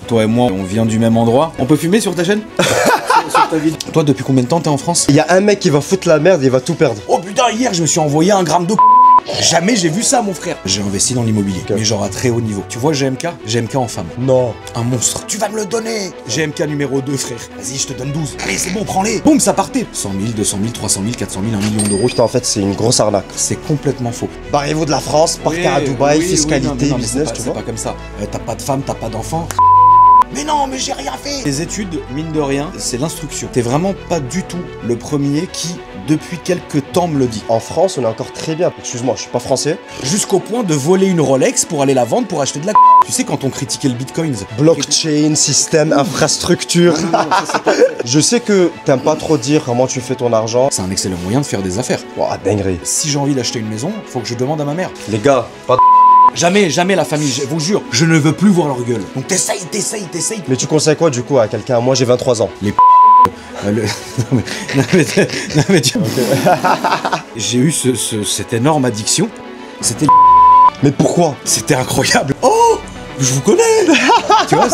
Toi et moi, on vient du même endroit. On peut fumer sur ta chaîne? Sur ta vidéo. Toi, depuis combien de temps t'es en France? Il y a un mec qui va foutre la merde, il va tout perdre. Oh putain, hier, je me suis envoyé un gramme de Jamais j'ai vu ça, mon frère. J'ai investi dans l'immobilier, mais genre à très haut niveau. Tu vois GMK en femme. Non. Un monstre. Tu vas me le donner. GMK numéro 2, frère. Vas-y, je te donne 12. Allez, c'est bon, prends-les. Boum, ça partait. 100 000, 200 000, 300 000, 400 000, 1 million d'euros. Putain, en fait, c'est une grosse arnaque. C'est complètement faux. Barrez-vous de la France, partez à Dubaï, fiscalité, non, business, tu vois. C'est pas comme ça. T'as pas de femme, t'as pas d'enfant. Mais non, mais j'ai rien fait. Les études, mine de rien, c'est l'instruction. T'es vraiment pas du tout le premier qui, depuis quelques temps, me le dit. En France, on est encore très bien. Excuse-moi, je suis pas français. Jusqu'au point de voler une Rolex pour aller la vendre pour acheter de la Tu sais, quand on critiquait le Bitcoin. Blockchain, système, infrastructure. Je sais que t'aimes pas trop dire comment tu fais ton argent. C'est un excellent moyen de faire des affaires. Ouah, dinguerie. Si j'ai envie d'acheter une maison, faut que je demande à ma mère. Les gars, pas de... Jamais la famille, je vous jure, je ne veux plus voir leur gueule. Donc t'essayes. Mais tu conseilles quoi du coup à quelqu'un? Moi j'ai 23 ans. Les non mais tu... J'ai eu cette énorme addiction. C'était Mais pourquoi? C'était incroyable. Oh, je vous connais. Tu vois,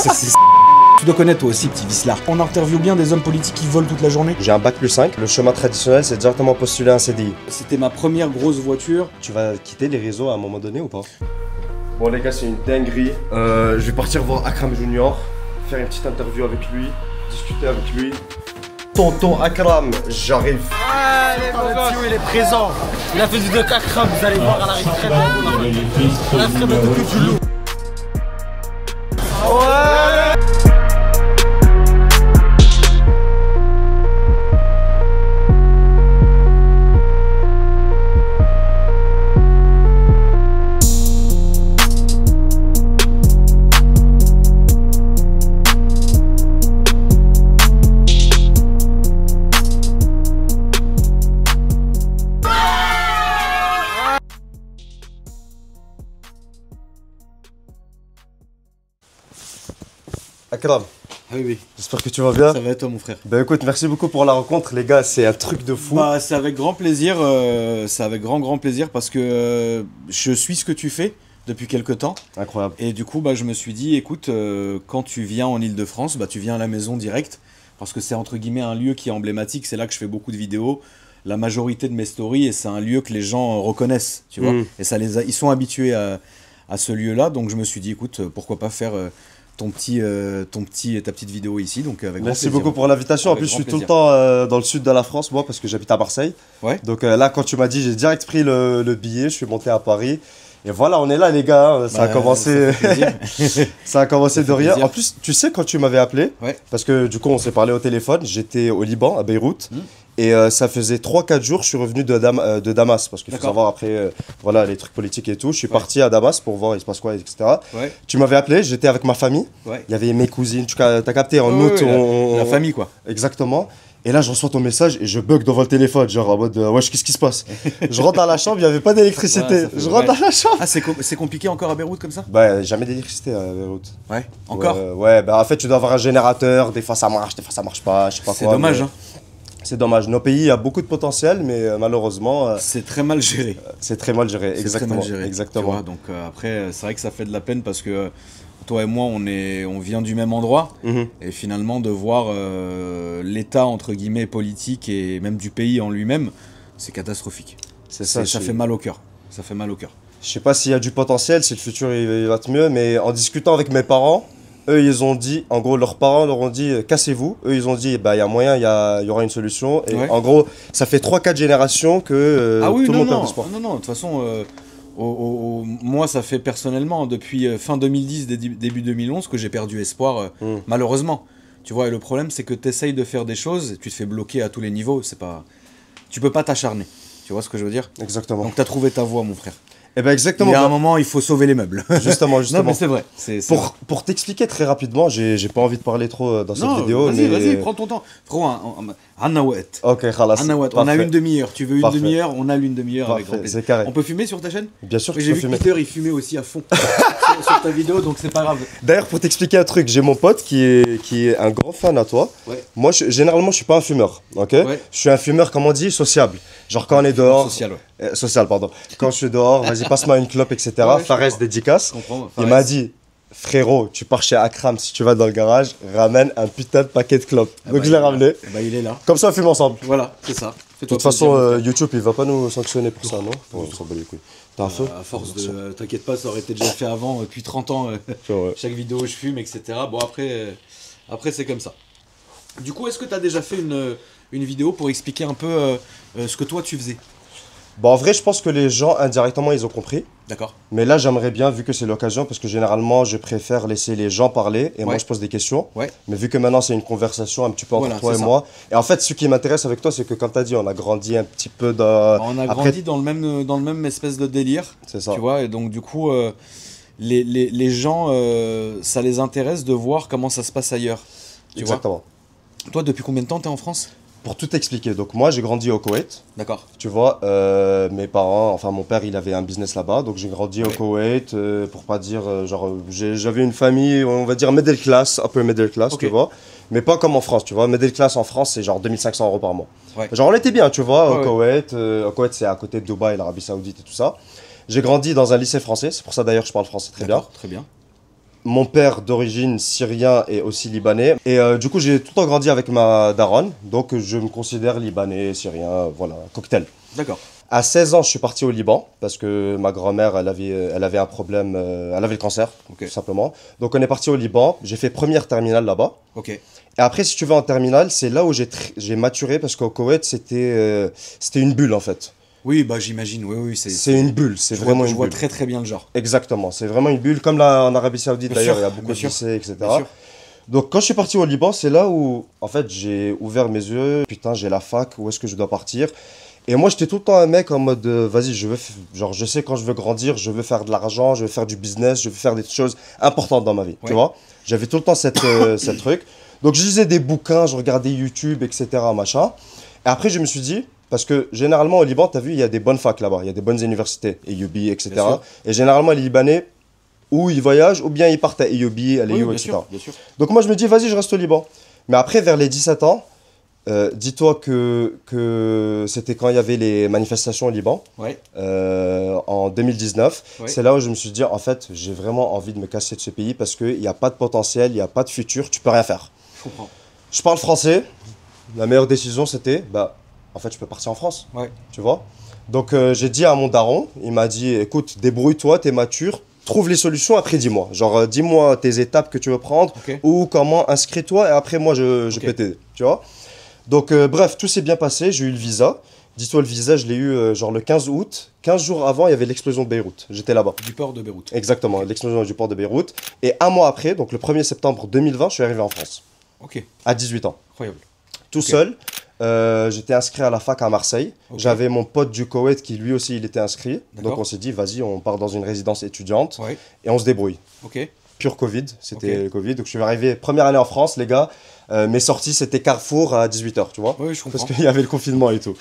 tu dois connaître toi aussi, petit vicelard. On interviewe bien des hommes politiques qui volent toute la journée. J'ai un bac+5. Le chemin traditionnel, c'est directement postuler un CDI. C'était ma première grosse voiture. Tu vas quitter les réseaux à un moment donné ou pas? Bon les gars, c'est une dinguerie. Je vais partir voir Akram Junior, faire une petite interview avec lui, discuter avec lui. Tonton Akram, j'arrive. Allez, mon gars, il est présent. Il a fait du doc Akram, vous allez voir, elle arrive très bien. Elle arrive très bien depuis du loup. Ouais. Akram, Oui. j'espère que tu vas bien. Ça va toi mon frère. Bah écoute, merci beaucoup pour la rencontre les gars, c'est un truc de fou. Bah c'est avec grand plaisir, c'est avec grand plaisir parce que je suis ce que tu fais depuis quelques temps. Incroyable. Et du coup bah je me suis dit écoute quand tu viens en Ile-de-France, bah tu viens à la maison direct parce que c'est entre guillemets un lieu qui est emblématique, c'est là que je fais beaucoup de vidéos, la majorité de mes stories et c'est un lieu que les gens reconnaissent, tu vois. Et ça ils sont habitués à ce lieu-là, donc je me suis dit écoute pourquoi pas faire ta petite vidéo ici, donc avec Merci beaucoup pour l'invitation. En plus, je suis tout le temps dans le sud de la France, moi, parce que j'habite à Marseille. Ouais. Donc là, quand tu m'as dit, j'ai direct pris le billet, je suis monté à Paris. Et voilà, on est là, les gars. Hein. Ça a commencé. Ça a commencé de rien. En plus, tu sais, quand tu m'avais appelé, parce que du coup, on s'est parlé au téléphone, j'étais au Liban, à Beyrouth. Et ça faisait 3-4 jours, je suis revenu de Damas. Parce qu'il faut savoir après, voilà, les trucs politiques et tout. Je suis parti à Damas pour voir il se passe quoi, etc. Tu m'avais appelé, j'étais avec ma famille. Il y avait mes cousines, tu as capté, en août. La famille, quoi. Exactement. Et là, je reçois ton message et je bug devant le téléphone, genre en mode wesh, qu'est-ce qui se passe? Je rentre dans la chambre, il n'y avait pas d'électricité. Je rentre dans la chambre. Ah, c'est compliqué encore à Beyrouth comme ça? Bah, jamais d'électricité à Beyrouth. Ouais, encore? Ouais, bah en fait, tu dois avoir un générateur, des fois ça marche, des fois ça marche pas, je sais pas quoi. C'est dommage, hein. C'est dommage. Nos pays, il y a beaucoup de potentiel, mais malheureusement. C'est très mal géré. C'est très mal géré, exactement. Très mal géré, exactement. Tu vois, donc après, c'est vrai que ça fait de la peine parce que toi et moi, on vient du même endroit. Et finalement, de voir l'état, entre guillemets, politique et même du pays en lui-même, c'est catastrophique. C'est ça. Ça fait mal au cœur. Ça fait mal au cœur. Je sais pas s'il y a du potentiel, si le futur il va être mieux, mais en discutant avec mes parents, eux ils ont dit, en gros leurs parents leur ont dit cassez-vous, eux ils ont dit bah il y a moyen, il y aura une solution, et en gros ça fait 3-4 générations que tout le monde perd du sport. Non, de toute façon, moi ça fait personnellement depuis fin 2010, début 2011 que j'ai perdu espoir, malheureusement. Tu vois, et le problème c'est que tu essayes de faire des choses, tu te fais bloquer à tous les niveaux, tu peux pas t'acharner, tu vois ce que je veux dire? Exactement. Donc tu as trouvé ta voie mon frère. Eh ben exactement. Il y a un moment, il faut sauver les meubles. Justement. Non, mais c'est vrai. Pour t'expliquer très rapidement, j'ai pas envie de parler trop dans cette vidéo. Vas-y, prends ton temps. Frérot, Anawet. Ok, khalas. On a une demi-heure. Tu veux une demi-heure? On a une demi-heure avec grand plaisir. On peut fumer sur ta chaîne? Bien sûr que tu peux fumer. J'ai vu que Peter, il fumait aussi à fond sur ta vidéo, donc c'est pas grave. D'ailleurs, pour t'expliquer un truc, j'ai mon pote qui est un grand fan à toi. Moi, généralement, je suis pas un fumeur. Ok. Je suis un fumeur, comme on dit, sociable. Genre quand on est dehors. Social, pardon. Quand je suis dehors, vas-y, passe-moi une clope, etc. Fares dédicace. Il m'a dit, frérot, tu pars chez Akram, si tu vas dans le garage, ramène un putain de paquet de clopes. Donc je l'ai ramené. Il est là. Comme ça, on fume ensemble. Voilà, c'est ça. De toute façon, YouTube, il va pas nous sanctionner pour ça, non? On s'en bat les couilles. T'as un feu? À force de... T'inquiète pas, ça aurait été déjà fait avant, depuis 30 ans. Chaque vidéo, je fume, etc. Bon, après c'est comme ça. Du coup, est-ce que t'as déjà fait une vidéo pour expliquer un peu ce que toi, tu faisais? Bon, en vrai, je pense que les gens, indirectement, ils ont compris. D'accord. Mais là, j'aimerais bien, vu que c'est l'occasion, parce que généralement, je préfère laisser les gens parler et moi, je pose des questions. Ouais. Mais vu que maintenant, c'est une conversation un petit peu entre toi et moi. Et en fait, ce qui m'intéresse avec toi, c'est que, comme tu as dit, on a grandi un petit peu dans... On a grandi dans le même espèce de délire. C'est ça. Tu vois, et donc, du coup, les gens, ça les intéresse de voir comment ça se passe ailleurs. Exactement. Toi, depuis combien de temps tu es en France? Pour tout expliquer, donc moi j'ai grandi au Koweït. D'accord. Tu vois, mes parents, enfin mon père il avait un business là-bas, donc j'ai grandi au Koweït, pour pas dire, j'avais une famille, on va dire middle class, upper middle class, tu vois, mais pas comme en France, tu vois, middle class en France c'est genre 2500 € par mois. Ouais. Genre on était bien, tu vois, au Koweït, c'est à côté de Dubaï, l'Arabie Saoudite et tout ça. J'ai grandi dans un lycée français, c'est pour ça d'ailleurs que je parle français très bien. Très bien. Mon père d'origine syrien et aussi libanais. Et du coup, j'ai tout le temps grandi avec ma daronne. Donc, je me considère libanais, syrien, voilà, cocktail. D'accord. À 16 ans, je suis parti au Liban parce que ma grand-mère, elle avait un problème, elle avait le cancer, tout simplement. Donc, on est parti au Liban. J'ai fait première terminale là-bas. Ok. Et après, si tu veux, en terminale, c'est là où j'ai maturé parce qu'au Koweït, c'était une bulle en fait. Oui, bah j'imagine, oui, c'est une bulle, c'est vraiment une bulle. Je vois très très bien le genre. Exactement, c'est vraiment une bulle, comme là en Arabie Saoudite d'ailleurs, il y a beaucoup de lycées, etc. Donc quand je suis parti au Liban, c'est là où, en fait, j'ai ouvert mes yeux, putain, j'ai la fac, où est-ce que je dois partir? Et moi, j'étais tout le temps un mec en mode, vas-y, je sais quand je veux grandir, je veux faire de l'argent, je veux faire du business, je veux faire des choses importantes dans ma vie, tu vois? J'avais tout le temps cette truc. Donc je lisais des bouquins, je regardais YouTube, etc., machin. Et après, je me suis dit... Parce que généralement au Liban, tu as vu, il y a des bonnes facs là-bas, il y a des bonnes universités, EUB, etc. Et généralement les Libanais, ou ils voyagent, ou bien ils partent à EUB, à l'EU, etc. Bien sûr. Donc moi je me dis, vas-y, je reste au Liban. Mais après, vers les 17 ans, dis-toi que c'était quand il y avait les manifestations au Liban, en 2019. C'est là où je me suis dit, en fait, j'ai vraiment envie de me casser de ce pays parce qu'il n'y a pas de potentiel, il n'y a pas de futur, tu peux rien faire. Je comprends. Je parle français, la meilleure décision c'était, en fait, je peux partir en France, tu vois. Donc, j'ai dit à mon daron, il m'a dit, écoute, débrouille-toi, t'es mature, trouve les solutions, après dis-moi. Genre, dis-moi tes étapes que tu veux prendre, ou comment, inscris-toi, et après, moi, je peux t'aider, tu vois. Donc, bref, tout s'est bien passé, j'ai eu le visa. Dis-toi, le visa, je l'ai eu genre le 15 août. 15 jours avant, il y avait l'explosion de Beyrouth. J'étais là-bas. Du port de Beyrouth. Exactement, l'explosion du port de Beyrouth. Et un mois après, donc le 1er septembre 2020, je suis arrivé en France. Ok. À 18 ans. Incroyable. Tout seul. J'étais inscrit à la fac à Marseille. J'avais mon pote du Koweït qui lui aussi il était inscrit. Donc on s'est dit vas-y on part dans une résidence étudiante et on se débrouille. Pur Covid, c'était le Covid. Donc je suis arrivé première année en France les gars. Mes sorties c'était Carrefour à 18h tu vois. Oui je comprends. Parce qu'il y avait le confinement et tout.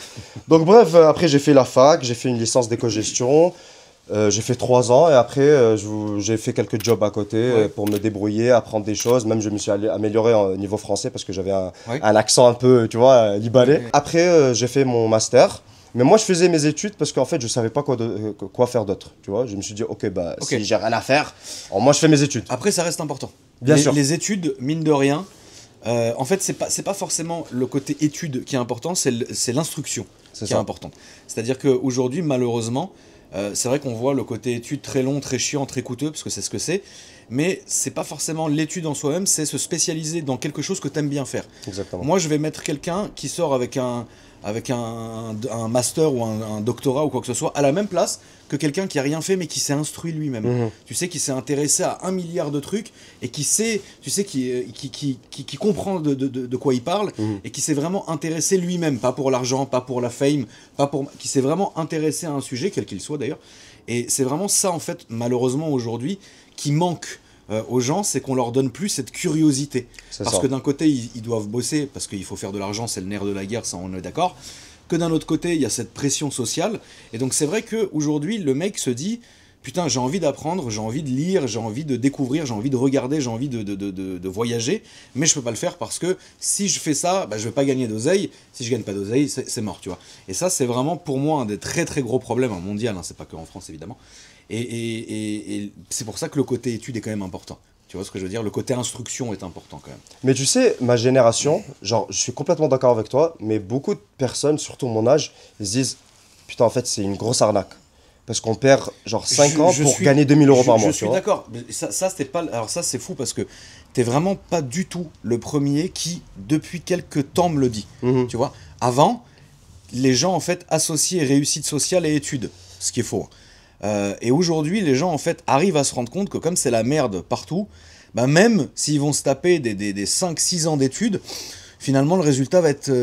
Donc bref après j'ai fait la fac, j'ai fait une licence d'éco-gestion. J'ai fait 3 ans et après j'ai fait quelques jobs à côté pour me débrouiller, apprendre des choses. Même je me suis amélioré au niveau français parce que j'avais un accent un peu, tu vois, libanais. Après j'ai fait mon master. Mais moi je faisais mes études parce qu'en fait je savais pas quoi faire d'autre, tu vois. Je me suis dit ok si j'ai rien à faire, moi je fais mes études. Après ça reste important. Bien sûr. Les études, mine de rien, en fait c'est pas forcément le côté études qui est important, c'est l'instruction qui est importante. C'est-à-dire qu'aujourd'hui malheureusement, c'est vrai qu'on voit le côté études très long, très chiant, très coûteux, parce que c'est ce que c'est, mais c'est pas forcément l'étude en soi-même, c'est se spécialiser dans quelque chose que tu aimes bien faire. Exactement. Moi, je vais mettre quelqu'un qui sort avec un master ou un doctorat ou quoi que ce soit à la même place que quelqu'un qui a rien fait mais qui s'est instruit lui-même. Tu sais, qui s'est intéressé à 1 milliard de trucs et qui sait, tu sais, qui comprend de quoi il parle et qui s'est vraiment intéressé lui-même, pas pour l'argent, pas pour la fame, qui s'est vraiment intéressé à un sujet, quel qu'il soit d'ailleurs. Et c'est vraiment ça, en fait, malheureusement aujourd'hui, qui manque aux gens, c'est qu'on leur donne plus cette curiosité. Parce que d'un côté, ils doivent bosser, parce qu'il faut faire de l'argent, c'est le nerf de la guerre, ça on est d'accord. Que d'un autre côté, il y a cette pression sociale. Et donc c'est vrai qu'aujourd'hui, le mec se dit, putain, j'ai envie d'apprendre, j'ai envie de lire, j'ai envie de découvrir, j'ai envie de regarder, j'ai envie de voyager, mais je peux pas le faire parce que si je fais ça, je vais pas gagner d'oseille. Si je gagne pas d'oseille, c'est mort, tu vois. Et ça, c'est vraiment pour moi un des très très gros problèmes mondial, c'est pas que en France évidemment. Et c'est pour ça que le côté études est quand même important. Tu vois ce que je veux dire? Le côté instruction est important quand même. Mais tu sais, ma génération, genre, je suis complètement d'accord avec toi, mais beaucoup de personnes, surtout mon âge, ils se disent, putain, en fait, c'est une grosse arnaque. Parce qu'on perd genre 5 ans pour gagner 2000 euros par mois. Je suis d'accord. Ça c'était pas. Alors, ça, c'est fou parce que t'es vraiment pas du tout le premier qui, depuis quelques temps, me le dit. Tu vois? Avant, les gens, en fait, associaient réussite sociale et études. Ce qui est faux. Et aujourd'hui, les gens, en fait, arrivent à se rendre compte que comme c'est la merde partout, bah même s'ils vont se taper des 5-6 ans d'études, finalement, le résultat va être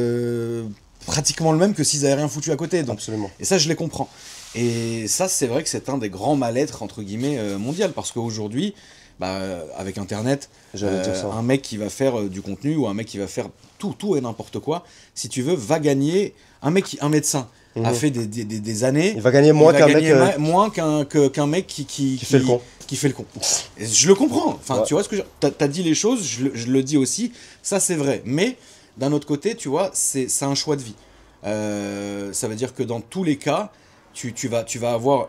pratiquement le même que s'ils n'avaient rien foutu à côté. Donc, absolument. Et ça, je les comprends. Et ça, c'est vrai que c'est un des grands mal-être, entre guillemets, mondial. Parce qu'aujourd'hui, bah, avec Internet, un mec qui va faire du contenu ou un mec qui va faire tout et n'importe quoi, si tu veux, va gagner... Un médecin a fait des années... Il va gagner moins qu'un mec... moins qu'un mec qui fait le con. Qui fait le con. Et je le comprends. Enfin, tu vois ce que t'as dit les choses, je le dis aussi. Ça, c'est vrai. Mais, d'un autre côté, tu vois, c'est un choix de vie. Ça veut dire que dans tous les cas... Tu vas avoir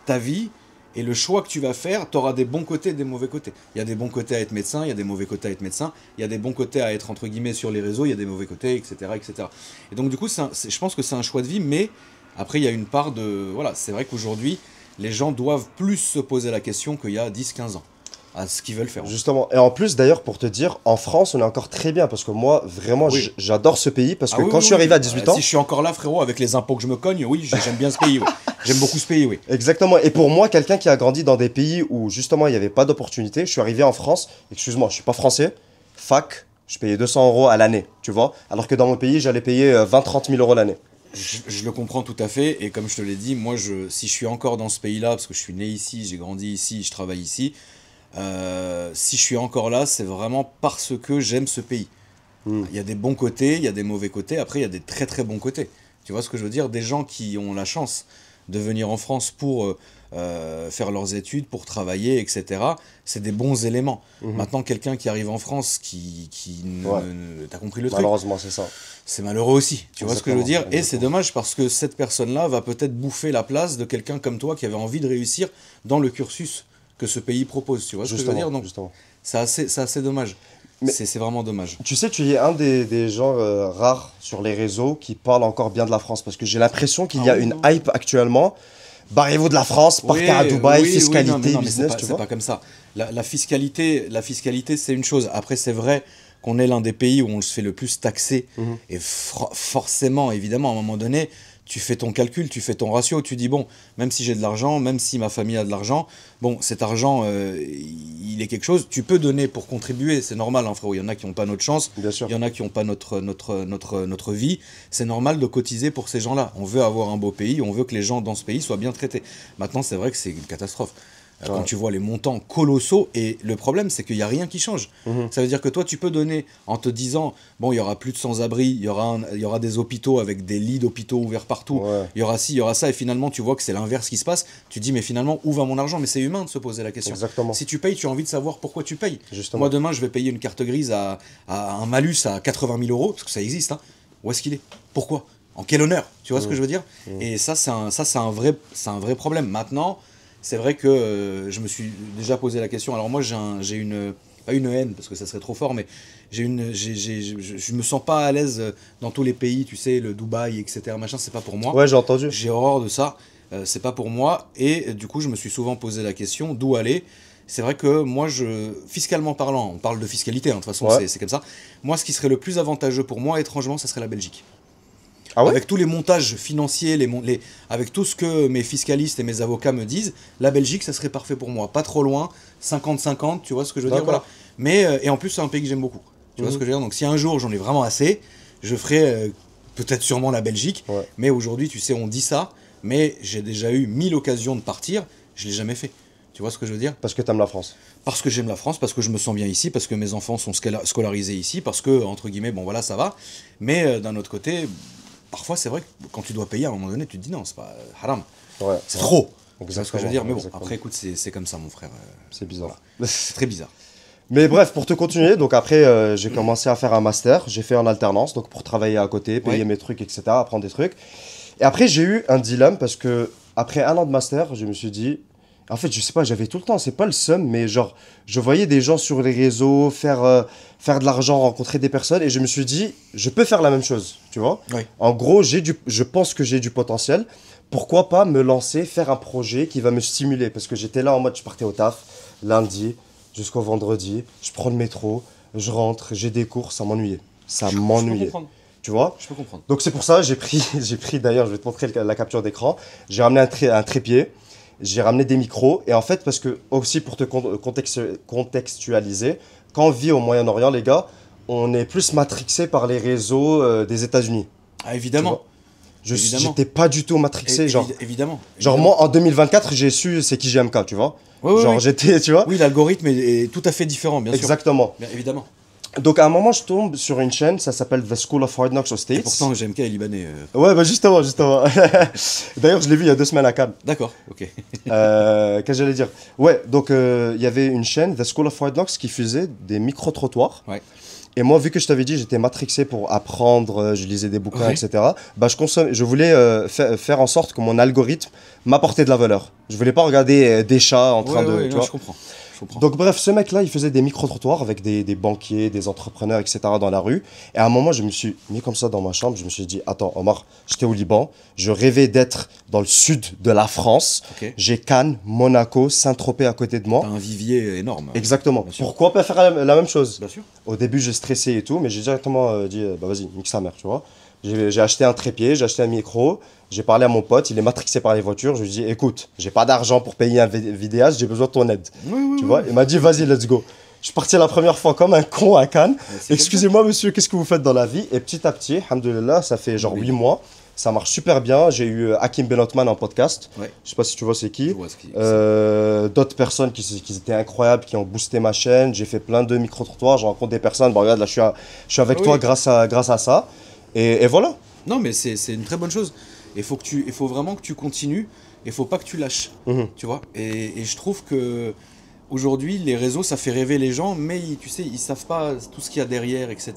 ta vie et le choix que tu vas faire, tu auras des bons côtés et des mauvais côtés. Il y a des bons côtés à être médecin, il y a des mauvais côtés à être médecin, il y a des bons côtés à être entre guillemets sur les réseaux, il y a des mauvais côtés, etc. etc. Et donc du coup, je pense que c'est un choix de vie, mais après il y a une part de... Voilà, c'est vrai qu'aujourd'hui, les gens doivent plus se poser la question qu'il y a 10-15 ans. À ce qu'ils veulent faire. Justement. Et en plus, d'ailleurs, pour te dire, en France, on est encore très bien. Parce que moi, vraiment, j'adore ce pays. Parce que quand je suis arrivé à 18 ans... Si je suis encore là, frérot, avec les impôts que je me cogne, oui, j'aime bien ce pays. Oui. J'aime beaucoup ce pays, oui. Exactement. Et pour moi, quelqu'un qui a grandi dans des pays où, justement, il n'y avait pas d'opportunité, je suis arrivé en France. Excuse-moi, je ne suis pas français. Fac, je payais 200 euros à l'année, tu vois. Alors que dans mon pays, j'allais payer 20-30 000 euros l'année. Je le comprends tout à fait. Et comme je te l'ai dit, moi, si je suis encore dans ce pays-là, parce que je suis né ici, j'ai grandi ici, je travaille ici... si je suis encore là, c'est vraiment parce que j'aime ce pays. Il y a des bons côtés, il y a des mauvais côtés, après il y a des très très bons côtés. Tu vois ce que je veux dire? Des gens qui ont la chance de venir en France pour faire leurs études, pour travailler, etc. C'est des bons éléments. Maintenant, quelqu'un qui arrive en France t'as compris le truc? Malheureusement, c'est ça. C'est malheureux aussi, tu vois ce que je veux dire? Et c'est dommage parce que cette personne-là va peut-être bouffer la place de quelqu'un comme toi qui avait envie de réussir dans le cursus que ce pays propose, tu vois ce que je veux dire? Donc, c'est assez dommage. C'est vraiment dommage. Tu sais, tu es un des gens rares sur les réseaux qui parlent encore bien de la France. Parce que j'ai l'impression qu'il y a une hype actuellement. Barrez-vous de la France, partez à Dubaï, fiscalité, business, tu vois. C'est pas comme ça. La fiscalité, c'est une chose. Après, c'est vrai qu'on est l'un des pays où on se fait le plus taxer. Et forcément, évidemment, à un moment donné, tu fais ton calcul, tu fais ton ratio, tu dis bon, même si j'ai de l'argent, même si ma famille a de l'argent, bon, cet argent, il est quelque chose, tu peux donner pour contribuer, c'est normal, hein, frérot, il y en a qui n'ont pas notre chance, il y en a qui n'ont pas notre vie, c'est normal de cotiser pour ces gens-là. On veut avoir un beau pays, on veut que les gens dans ce pays soient bien traités. Maintenant, c'est vrai que c'est une catastrophe. Quand tu vois les montants colossaux, et le problème c'est qu'il n'y a rien qui change. Ça veut dire que toi tu peux donner en te disant, bon il y aura plus de sans-abri, il y aura des hôpitaux avec des lits d'hôpitaux ouverts partout, il y aura ci, il y aura ça, et finalement tu vois que c'est l'inverse qui se passe, tu dis mais finalement où va mon argent? Mais c'est humain de se poser la question. Exactement. Si tu payes, tu as envie de savoir pourquoi tu payes. Moi demain je vais payer une carte grise à un malus à 80 000 euros, parce que ça existe, hein. Où est-ce qu'il est? Pourquoi? En quel honneur? Tu vois ce que je veux dire? Et ça c'est un vrai problème. Maintenant, c'est vrai que je me suis déjà posé la question. Alors moi, j'ai une... Pas une haine, parce que ça serait trop fort, mais je me sens pas à l'aise dans tous les pays, tu sais, le Dubaï, etc. Machin, c'est pas pour moi. Ouais, j'ai entendu. J'ai horreur de ça. C'est pas pour moi. Et du coup, je me suis souvent posé la question d'où aller. C'est vrai que moi, fiscalement parlant, on parle de fiscalité, hein, de toute façon, c'est comme ça. Moi, ce qui serait le plus avantageux pour moi, étrangement, ça serait la Belgique. Ah ouais? Avec tous les montages financiers, avec tout ce que mes fiscalistes et mes avocats me disent, la Belgique, ça serait parfait pour moi. Pas trop loin, 50-50, tu vois ce que je veux dire? Voilà. Mais, et en plus, c'est un pays que j'aime beaucoup. Tu vois ce que je veux dire? Donc si un jour j'en ai vraiment assez, je ferai peut-être sûrement la Belgique. Mais aujourd'hui, tu sais, on dit ça, mais j'ai déjà eu 1000 occasions de partir, je ne l'ai jamais fait. Tu vois ce que je veux dire? Parce que t'aimes la France. Parce que j'aime la France, parce que je me sens bien ici, parce que mes enfants sont scolarisés ici, parce que, entre guillemets, bon voilà, ça va. Mais d'un autre côté... Parfois, c'est vrai que quand tu dois payer, à un moment donné, tu te dis non, c'est pas haram. C'est trop. C'est ce que je veux dire. Mais bon, après, écoute, c'est comme ça, mon frère. C'est bizarre. Voilà. C'est très bizarre. Mais bref, pour te continuer, donc après, j'ai commencé à faire un master. J'ai fait en alternance, donc pour travailler à côté, payer mes trucs, etc., apprendre des trucs. Et après, j'ai eu un dilemme parce que après un an de master, je me suis dit... En fait, je sais pas, j'avais tout le temps, c'est pas le seum, mais genre, je voyais des gens sur les réseaux faire de l'argent, rencontrer des personnes, et je me suis dit, je peux faire la même chose, tu vois. Oui. En gros, je pense que j'ai du potentiel. Pourquoi pas me lancer, faire un projet qui va me stimuler? Parce que j'étais là en mode, je partais au taf, lundi jusqu'au vendredi, je prends le métro, je rentre, j'ai des cours, ça m'ennuyait. Ça m'ennuyait. Je peux comprendre. Tu vois? Je peux comprendre. Donc c'est pour ça, j'ai pris d'ailleurs, je vais te montrer la capture d'écran, j'ai ramené un trépied. J'ai ramené des micros et en fait parce que aussi pour te contextualiser, quand on vit au Moyen-Orient les gars, on est plus matrixé par les réseaux des États-Unis. Ah évidemment. J'étais pas du tout matrixé évidemment. Genre moi en 2024, j'ai su c'est qui GMK, tu vois. Ouais, genre j'étais, tu vois. Oui, l'algorithme est tout à fait différent, bien sûr. Exactement. Bien, évidemment. Donc à un moment, je tombe sur une chaîne, ça s'appelle The School of Hard Knocks aux States. Et pourtant, GMK est libanais. Ouais, bah justement. D'ailleurs, je l'ai vu il y a 2 semaines à Cannes. D'accord, ok. Qu'est-ce que j'allais dire? Ouais, donc il y avait une chaîne, The School of Hard Knocks, qui faisait des micro-trottoirs. Ouais. Et moi, vu que je t'avais dit, j'étais matrixé pour apprendre, je lisais des bouquins, etc. Bah, je voulais faire en sorte que mon algorithme m'apportait de la valeur. Je voulais pas regarder des chats en train de... tu vois, je comprends. Donc bref, ce mec-là, il faisait des micro-trottoirs avec des banquiers, des entrepreneurs, etc. dans la rue. Et à un moment, je me suis mis comme ça dans ma chambre. Je me suis dit, attends, Omar, j'étais au Liban. Je rêvais d'être dans le sud de la France. Okay. J'ai Cannes, Monaco, Saint-Tropez à côté de moi. T'as un vivier énorme. Exactement. Pourquoi pas faire la même chose? Bien sûr. Au début, j'ai stressé et tout, mais j'ai directement dit, bah vas-y, nique sa mère, tu vois. J'ai acheté un trépied, j'ai acheté un micro, j'ai parlé à mon pote, il est matrixé par les voitures. Je lui ai dit, écoute, j'ai pas d'argent pour payer un vidéaste, j'ai besoin de ton aide. Tu vois, il m'a dit, vas-y, let's go. Je suis parti la première fois comme un con à Cannes. Excusez-moi, monsieur, qu'est-ce que vous faites dans la vie? Et petit à petit, alhamdoulilah, ça fait genre 8 mois. Ça marche super bien. J'ai eu Hakim Benotman en podcast. Ouais. Je sais pas si tu vois c'est qui. Je vois ce qui est. D'autres personnes qui étaient incroyables, qui ont boosté ma chaîne. J'ai fait plein de micro-trottoirs. Je rencontre des personnes. Bon, regarde, là, je suis avec toi grâce à ça. Et voilà. Non, mais c'est une très bonne chose. Il faut vraiment que tu continues. Il faut pas que tu lâches. Tu vois. Et je trouve que aujourd'hui, les réseaux, ça fait rêver les gens, mais tu sais, ils savent pas tout ce qu'il y a derrière, etc.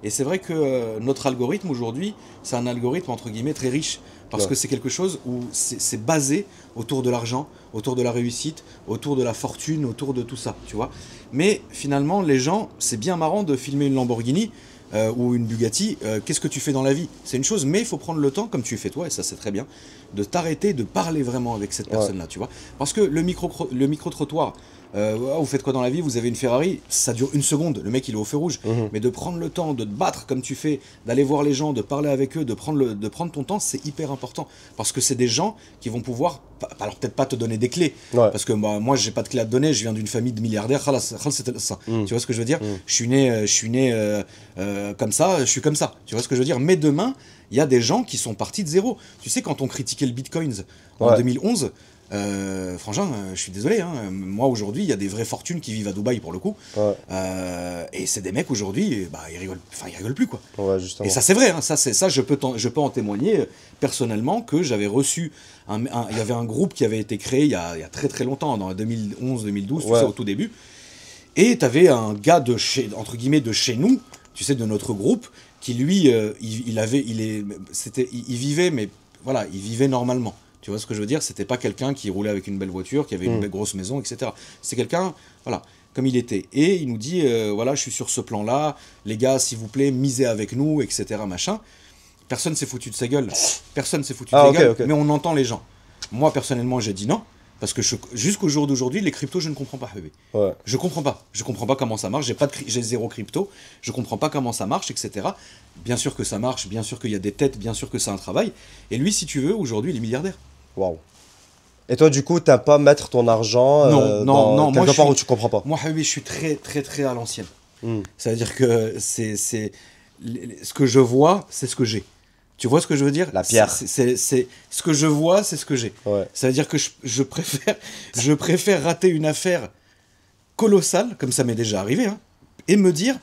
Et c'est vrai que notre algorithme aujourd'hui, c'est un algorithme entre guillemets très riche. Parce que c'est quelque chose où c'est basé autour de l'argent, autour de la réussite, autour de la fortune, autour de tout ça, tu vois. Mais finalement, les gens, c'est bien marrant de filmer une Lamborghini ou une Bugatti. Qu'est-ce que tu fais dans la vie? C'est une chose, mais il faut prendre le temps, comme tu fais toi, et ça c'est très bien, de t'arrêter, de parler vraiment avec cette personne-là, tu vois. Parce que le micro-trottoir, vous faites quoi dans la vie? Vous avez une Ferrari, ça dure 1 seconde, le mec il est au feu rouge. Mais de prendre le temps, de te battre comme tu fais, d'aller voir les gens, de parler avec eux, de prendre ton temps, c'est hyper important. Parce que c'est des gens qui vont pouvoir, alors peut-être pas te donner des clés, parce que moi j'ai pas de clés à te donner, je viens d'une famille de milliardaires, tu vois ce que je veux dire? Je suis né comme ça, je suis comme ça, tu vois ce que je veux dire? Mais demain, il y a des gens qui sont partis de zéro. Tu sais, quand on critiquait le Bitcoin en 2011, Frangin, je suis désolé, hein, moi aujourd'hui il y a des vraies fortunes qui vivent à Dubaï pour le coup, et c'est des mecs aujourd'hui, bah, ils rigolent plus quoi. Et ça c'est vrai, hein, ça je peux en témoigner personnellement que j'avais reçu, il y avait un groupe qui avait été créé il y a très très longtemps, dans 2011-2012, tu sais, au tout début, et t'avais un gars entre guillemets de chez nous, tu sais, de notre groupe, qui lui, il vivait, mais voilà, il vivait normalement. Tu vois ce que je veux dire? C'était pas quelqu'un qui roulait avec une belle voiture, qui avait une belle grosse maison, etc. C'est quelqu'un, voilà, comme il était. Et il nous dit, voilà, je suis sur ce plan-là, les gars, s'il vous plaît, misez avec nous, etc. Machin. Personne s'est foutu de sa gueule. Personne s'est foutu de sa gueule, mais on entend les gens. Moi, personnellement, j'ai dit non. Parce que jusqu'au jour d'aujourd'hui, les cryptos, je ne comprends pas, bébé. Je comprends pas. Je comprends pas comment ça marche. J'ai 0 crypto. Je comprends pas comment ça marche, etc. Bien sûr que ça marche, bien sûr qu'il y a des têtes, bien sûr que c'est un travail. Et lui, si tu veux, aujourd'hui, il est milliardaire. Waouh. Et toi, du coup, t'as pas mettre ton argent non, quelque part où tu comprends pas? Moi, je suis très, très, très à l'ancienne. Ça veut dire que ce que je vois, c'est ce que j'ai. Tu vois ce que je veux dire? La pierre. C'est ce que je vois, c'est ce que j'ai. Ça veut dire que je préfère rater une affaire colossale, comme ça m'est déjà arrivé, hein, et me dire,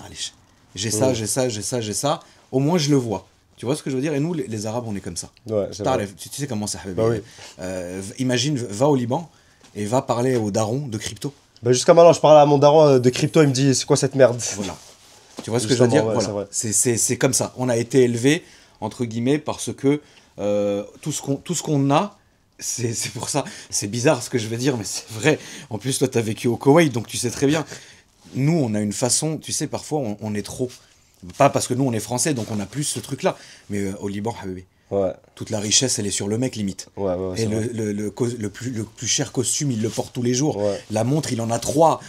allez, j'ai ça, au moins je le vois. Tu vois ce que je veux dire? Et nous, les Arabes, on est comme ça. Tu sais comment ça fait. Imagine, va au Liban et va parler au daron de crypto. Bah jusqu'à maintenant, je parle à mon daron de crypto, il me dit, c'est quoi cette merde? Voilà. Tu vois ce que je veux dire? Voilà. C'est comme ça. On a été élevé entre guillemets, parce que tout ce qu'on a, c'est pour ça. C'est bizarre ce que je vais dire, mais c'est vrai. En plus, toi, tu as vécu au Koweït, donc tu sais très bien. Nous, on a une façon, tu sais, parfois, on est trop. Pas parce que nous, on est français, donc on a plus ce truc-là. Mais au Liban, habibi, toute la richesse, elle est sur le mec, limite. Et le plus cher costume, il le porte tous les jours. La montre, il en a 3.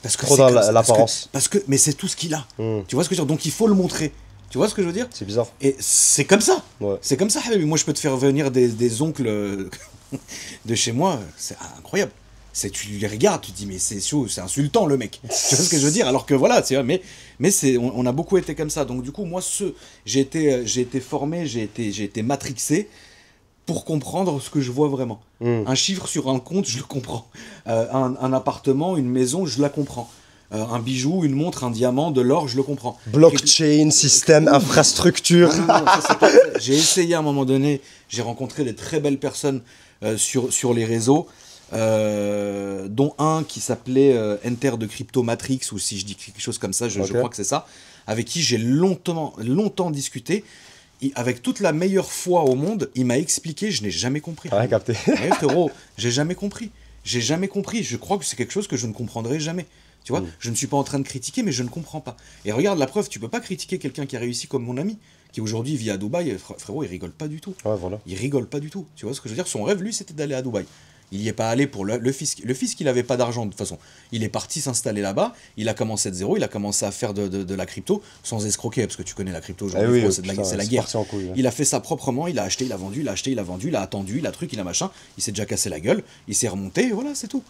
Parce que trop dans l'apparence. Mais c'est tout ce qu'il a. Tu vois ce que je veux dire? Donc il faut le montrer. Tu vois ce que je veux dire? C'est bizarre. Et c'est comme ça. C'est comme ça, habibi. Moi, je peux te faire venir des oncles de chez moi. C'est incroyable. Tu les regardes, tu te dis mais c'est chaud, c'est insultant le mec. Tu vois ce que je veux dire? Alors que voilà, mais on a beaucoup été comme ça. Donc du coup moi j'ai été formé, j'ai été matrixé pour comprendre ce que je vois vraiment. Un chiffre sur un compte, je le comprends. Un appartement, une maison, je la comprends. Un bijou, une montre, un diamant, de l'or, je le comprends. Blockchain, système, infrastructure. J'ai essayé à un moment donné, j'ai rencontré des très belles personnes sur les réseaux. Dont un qui s'appelait Enter de Crypto Matrix, ou si je dis quelque chose comme ça, je crois que c'est ça, avec qui j'ai longtemps discuté. Avec toute la meilleure foi au monde, il m'a expliqué, je n'ai jamais compris. Ah, capté. Ouais, frérot, j'ai jamais compris. Je crois que c'est quelque chose que je ne comprendrai jamais. Tu vois, je ne suis pas en train de critiquer, mais je ne comprends pas. Et regarde la preuve, tu peux pas critiquer quelqu'un qui a réussi comme mon ami, qui aujourd'hui vit à Dubaï. Frérot, il rigole pas du tout. Il rigole pas du tout. Tu vois ce que je veux dire? Son rêve, lui, c'était d'aller à Dubaï. Il n'y est pas allé pour le fisc. Le fisc, il n'avait pas d'argent de toute façon. Il est parti s'installer là-bas, il a commencé de zéro, il a commencé à faire de la crypto sans escroquer, parce que tu connais la crypto aujourd'hui, c'est la guerre. Il a fait ça proprement, il a acheté, il a vendu, il a acheté, il a vendu, il a attendu, il a truc, il a machin, il s'est déjà cassé la gueule, il s'est remonté, voilà, c'est tout.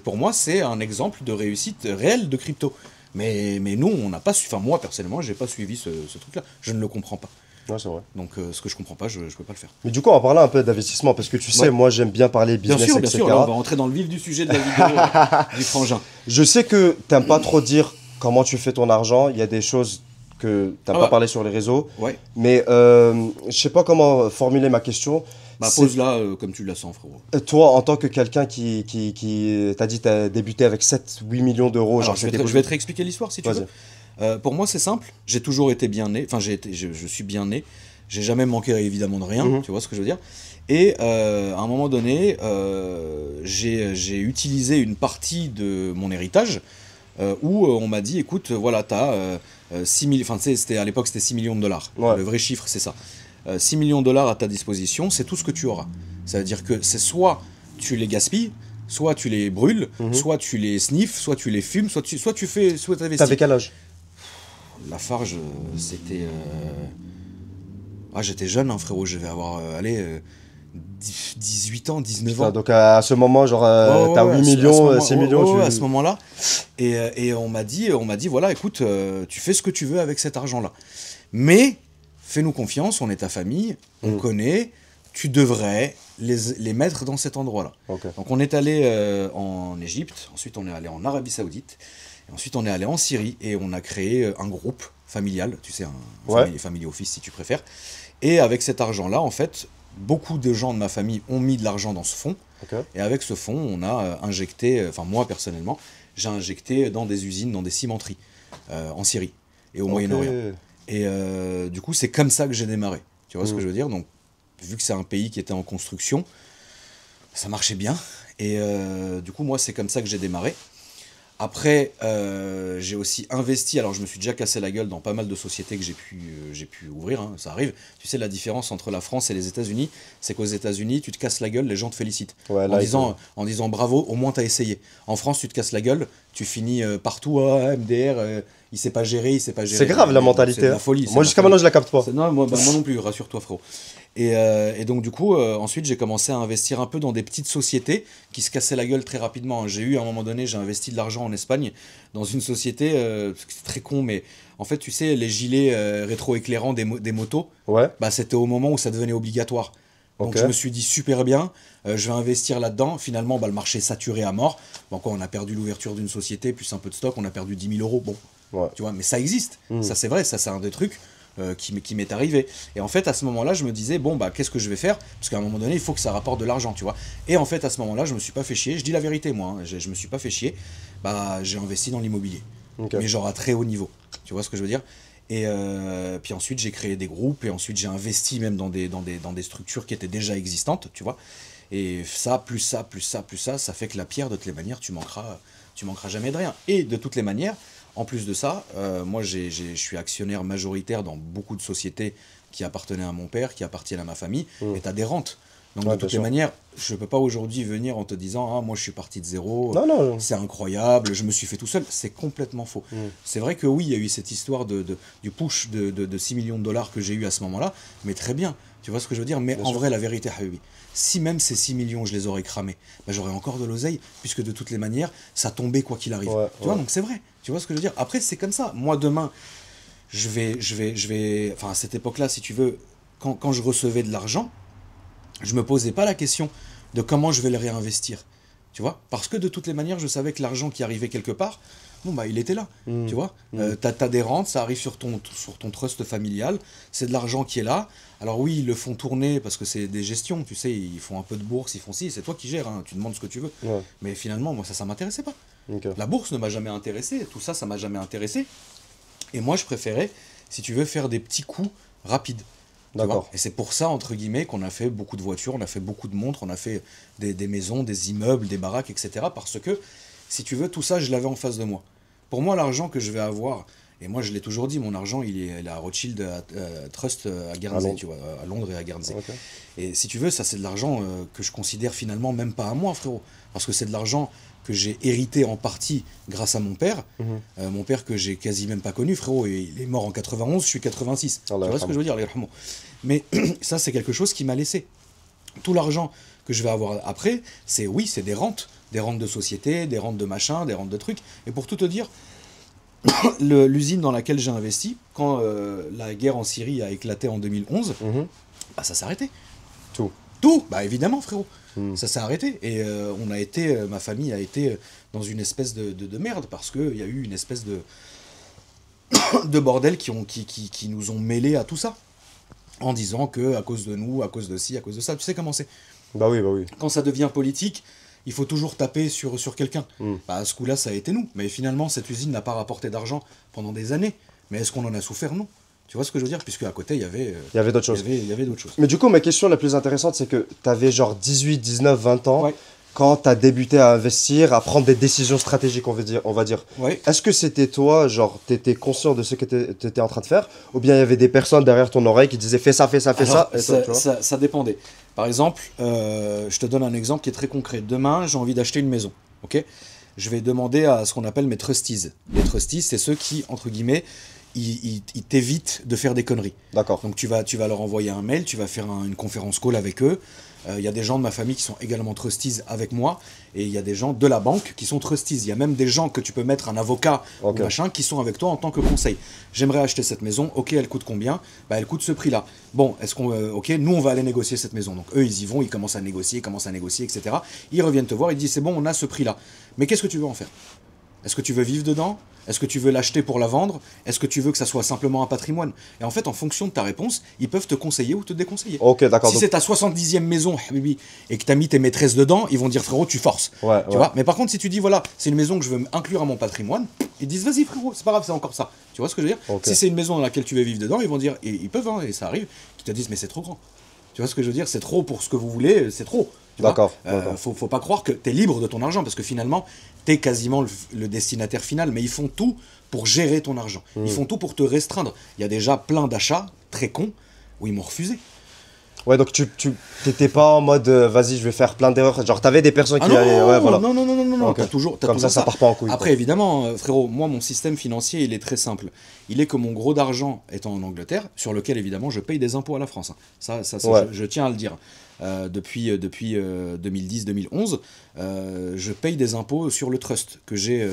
Pour moi, c'est un exemple de réussite réelle de crypto. Mais nous, on n'a pas su, enfin moi personnellement, j'ai pas suivi ce truc-là, je ne le comprends pas. Ouais, c'est vrai. Donc ce que je comprends pas, je peux pas le faire. Mais du coup, on va parler un peu d'investissement, parce que tu sais, moi j'aime bien parler business, bien etc. sûr, là, on va rentrer dans le vif du sujet de la vidéo du frangin. Je sais que t'aimes pas trop dire comment tu fais ton argent, il y a des choses que t'aimes pas parler sur les réseaux. Mais je sais pas comment formuler ma question. Pose-la comme tu la sens, frérot. Toi, en tant que quelqu'un qui t'as dit t'as débuté avec 7-8 millions d'euros. Alors, je vais te réexpliquer l'histoire si tu veux. Pour moi, c'est simple. J'ai toujours été bien né. Enfin, je suis bien né. J'ai jamais manqué évidemment de rien. Tu vois ce que je veux dire? Et à un moment donné, j'ai utilisé une partie de mon héritage où on m'a dit, écoute, voilà, t'as 6 millions. Enfin, tu sais, à l'époque, c'était 6 millions de dollars. Le vrai chiffre, c'est ça. 6 millions de dollars à ta disposition, c'est tout ce que tu auras. Ça veut dire que c'est soit tu les gaspilles, soit tu les brûles, soit tu les sniffes, soit tu les fumes, soit tu investis. T'avais quel âge? La farge, c'était... j'étais jeune, hein, frérot, je vais avoir 18 ans, 19 ans. Donc à ce moment, genre, t'as 8 millions, 6 millions. À ce moment-là. Et on m'a dit, voilà, écoute, tu fais ce que tu veux avec cet argent-là. Mais, fais-nous confiance, on est ta famille, on connaît, tu devrais les mettre dans cet endroit-là. Donc on est allé en Égypte, ensuite on est allé en Arabie Saoudite, et ensuite on est allé en Syrie, et on a créé un groupe familial, tu sais, un family office si tu préfères. Et avec cet argent-là, en fait, beaucoup de gens de ma famille ont mis de l'argent dans ce fonds. Et avec ce fonds, on a injecté, enfin moi personnellement, j'ai injecté dans des usines, dans des cimenteries en Syrie et au Moyen-Orient. Et du coup, c'est comme ça que j'ai démarré. Tu vois ce que je veux dire? Donc, vu que c'est un pays qui était en construction, ça marchait bien. Et du coup, moi, c'est comme ça que j'ai démarré. Après, j'ai aussi investi. Alors, je me suis déjà cassé la gueule dans pas mal de sociétés que j'ai pu ouvrir. Hein, ça arrive. Tu sais, la différence entre la France et les États-Unis, c'est qu'aux États-Unis, tu te casses la gueule, les gens te félicitent. En disant bravo, au moins tu as essayé. En France, tu te casses la gueule, tu finis partout, MDR, il sait pas gérer, il sait pas gérer. C'est grave la mentalité. C'est de la folie. Moi, jusqu'à maintenant, je la capte pas. Non, moi non plus, rassure-toi, frérot. Et donc, du coup, ensuite, j'ai commencé à investir un peu dans des petites sociétés qui se cassaient la gueule très rapidement. J'ai eu, à un moment donné, j'ai investi de l'argent en Espagne dans une société, c'est très con, mais en fait, tu sais, les gilets rétro-éclairants des motos, bah, c'était au moment où ça devenait obligatoire. Donc, je me suis dit, super bien, je vais investir là-dedans. Finalement, bah, le marché est saturé à mort. Bon, quoi, on a perdu l'ouverture d'une société, plus un peu de stock, on a perdu 10 000 €. Bon, tu vois, mais ça existe. Ça, c'est vrai, ça, c'est un des trucs qui m'est arrivé. Et en fait, à ce moment-là, je me disais, bon, bah, qu'est-ce que je vais faire? Parce qu'à un moment donné, il faut que ça rapporte de l'argent, tu vois. Et en fait, à ce moment-là, je me suis pas fait chier. Je dis la vérité, moi, hein, je me suis pas fait chier. Bah, j'ai investi dans l'immobilier. Mais genre à très haut niveau. Tu vois ce que je veux dire? Et puis ensuite, j'ai créé des groupes et ensuite, j'ai investi même dans des structures qui étaient déjà existantes, tu vois. Et ça, plus ça, plus ça, plus ça fait que la pierre, de toutes les manières, tu manqueras jamais de rien. Et de toutes les manières, en plus de ça, moi, je suis actionnaire majoritaire dans beaucoup de sociétés qui appartenaient à mon père, qui appartiennent à ma famille, et tu as des rentes. Donc, de toutes les manières, je ne peux pas aujourd'hui venir en te disant « Ah, moi, je suis parti de zéro, c'est incroyable, je me suis fait tout seul. » C'est complètement faux. C'est vrai que oui, il y a eu cette histoire du push de 6 millions de dollars que j'ai eu à ce moment-là, mais très bien, tu vois ce que je veux dire. Mais en vrai, la vérité, Habibi, si même ces 6 millions, je les aurais cramés, bah, j'aurais encore de l'oseille, puisque de toutes les manières, ça tombait quoi qu'il arrive. Tu vois, donc c'est vrai, tu vois ce que je veux dire. Après, c'est comme ça. Moi, demain, je vais... Enfin, à cette époque-là, si tu veux, quand je recevais de l'argent, je me posais pas la question de comment je vais le réinvestir, tu vois, parce que de toutes les manières, je savais que l'argent qui arrivait quelque part, bon bah il était là, tu vois. T'as des rentes, ça arrive sur ton trust familial, c'est de l'argent qui est là. Alors oui, ils le font tourner parce que c'est des gestions, tu sais, ils font un peu de bourse, ils font ci, c'est toi qui gères, hein, tu demandes ce que tu veux. Mais finalement, moi ça m'intéressait pas. La bourse ne m'a jamais intéressé, tout ça, ça m'a jamais intéressé. Et moi, je préférais, si tu veux, faire des petits coups rapides. D'accord. Et c'est pour ça, entre guillemets, qu'on a fait beaucoup de voitures, on a fait beaucoup de montres, on a fait des maisons, des immeubles, des baraques, etc. Parce que, si tu veux, tout ça, je l'avais en face de moi. Pour moi, l'argent que je vais avoir, et moi je l'ai toujours dit, mon argent, il est à Rothschild Trust à Guernsey, tu vois, à Londres et à Guernsey. Okay. Et si tu veux, ça c'est de l'argent que je considère finalement même pas à moi, frérot. Parce que c'est de l'argent que j'ai hérité en partie grâce à mon père. Mon père que j'ai quasi même pas connu, frérot, et il est mort en 91, je suis 86. Tu vois ce que je veux dire, les rahmons. Mais ça, c'est quelque chose qui m'a laissé. Tout l'argent que je vais avoir après, c'est des rentes de société, des rentes de machin, des rentes de trucs. Et pour tout te dire, l'usine dans laquelle j'ai investi, quand la guerre en Syrie a éclaté en 2011, bah, ça s'est arrêté. Tout, bah évidemment, frérot. Ça s'est arrêté. Et ma famille a été dans une espèce de merde, parce qu'il y a eu une espèce de bordel qui nous ont mêlés à tout ça. En disant que à cause de nous, à cause de ci, à cause de ça, tu sais comment c'est. Bah oui. Quand ça devient politique, il faut toujours taper sur quelqu'un. Bah, à ce coup-là, ça a été nous. Mais finalement, cette usine n'a pas rapporté d'argent pendant des années. Mais est-ce qu'on en a souffert? Non. Tu vois ce que je veux dire? Puisque à côté, il y avait d'autres choses. Il y avait d'autres choses. Mais du coup, ma question la plus intéressante, c'est que tu avais genre 18, 19, 20 ans. Quand tu as débuté à investir, à prendre des décisions stratégiques, on va dire. Est-ce que c'était toi, genre, tu étais conscient de ce que tu étais en train de faire, ou bien il y avait des personnes derrière ton oreille qui disaient fais ça, fais ça, fais ça, ça dépendait. Par exemple, je te donne un exemple qui est très concret. Demain, j'ai envie d'acheter une maison, ok? Je vais demander à ce qu'on appelle mes trustees. Les trustees, c'est ceux qui, entre guillemets, ils t'évitent de faire des conneries. D'accord. Donc tu vas leur envoyer un mail, tu vas faire une conférence call avec eux. Il y a des gens de ma famille qui sont également trustees avec moi, et il y a des gens de la banque qui sont trustees. Il y a même des gens que tu peux mettre un avocat ou machin qui sont avec toi en tant que conseil. J'aimerais acheter cette maison, ok, elle coûte combien? Bah, elle coûte ce prix-là. Bon, est-ce qu'on, ok, nous on va aller négocier cette maison. Donc eux ils y vont, ils commencent à négocier, etc. Ils reviennent te voir, ils disent c'est bon, on a ce prix-là. Mais qu'est-ce que tu veux en faire? Est-ce que tu veux vivre dedans? Est-ce que tu veux l'acheter pour la vendre? Est-ce que tu veux que ça soit simplement un patrimoine? Et en fait, en fonction de ta réponse, ils peuvent te conseiller ou te déconseiller. Ok, d'accord. Si c'est ta 70e maison, Habibi, et que tu as mis tes maîtresses dedans, ils vont dire frérot, tu forces. Tu vois. Mais par contre, si tu dis voilà, c'est une maison que je veux inclure à mon patrimoine, ils disent vas-y frérot, c'est pas grave, c'est encore ça. Tu vois ce que je veux dire? Si c'est une maison dans laquelle tu veux vivre dedans, ils vont dire, et ils peuvent, hein, et ça arrive, qu'ils te disent mais c'est trop grand. Tu vois ce que je veux dire? C'est trop pour ce que vous voulez, c'est trop. D'accord. Faut pas croire que tu es libre de ton argent, parce que finalement, tu es quasiment le destinataire final, mais ils font tout pour gérer ton argent. Ils font tout pour te restreindre. Il y a déjà plein d'achats très cons où ils m'ont refusé. Ouais, donc tu t'étais pas en mode vas-y, je vais faire plein d'erreurs. Genre, t'avais des personnes qui allaient. Ouais, voilà. Non. Okay. T'as toujours comme ça part pas en couille. Après, évidemment, frérot, moi, mon système financier, il est très simple. Il est que mon gros d'argent étant en Angleterre, sur lequel, évidemment, je paye des impôts à la France. Ça je tiens à le dire. Depuis 2010-2011, je paye des impôts sur le trust que j'ai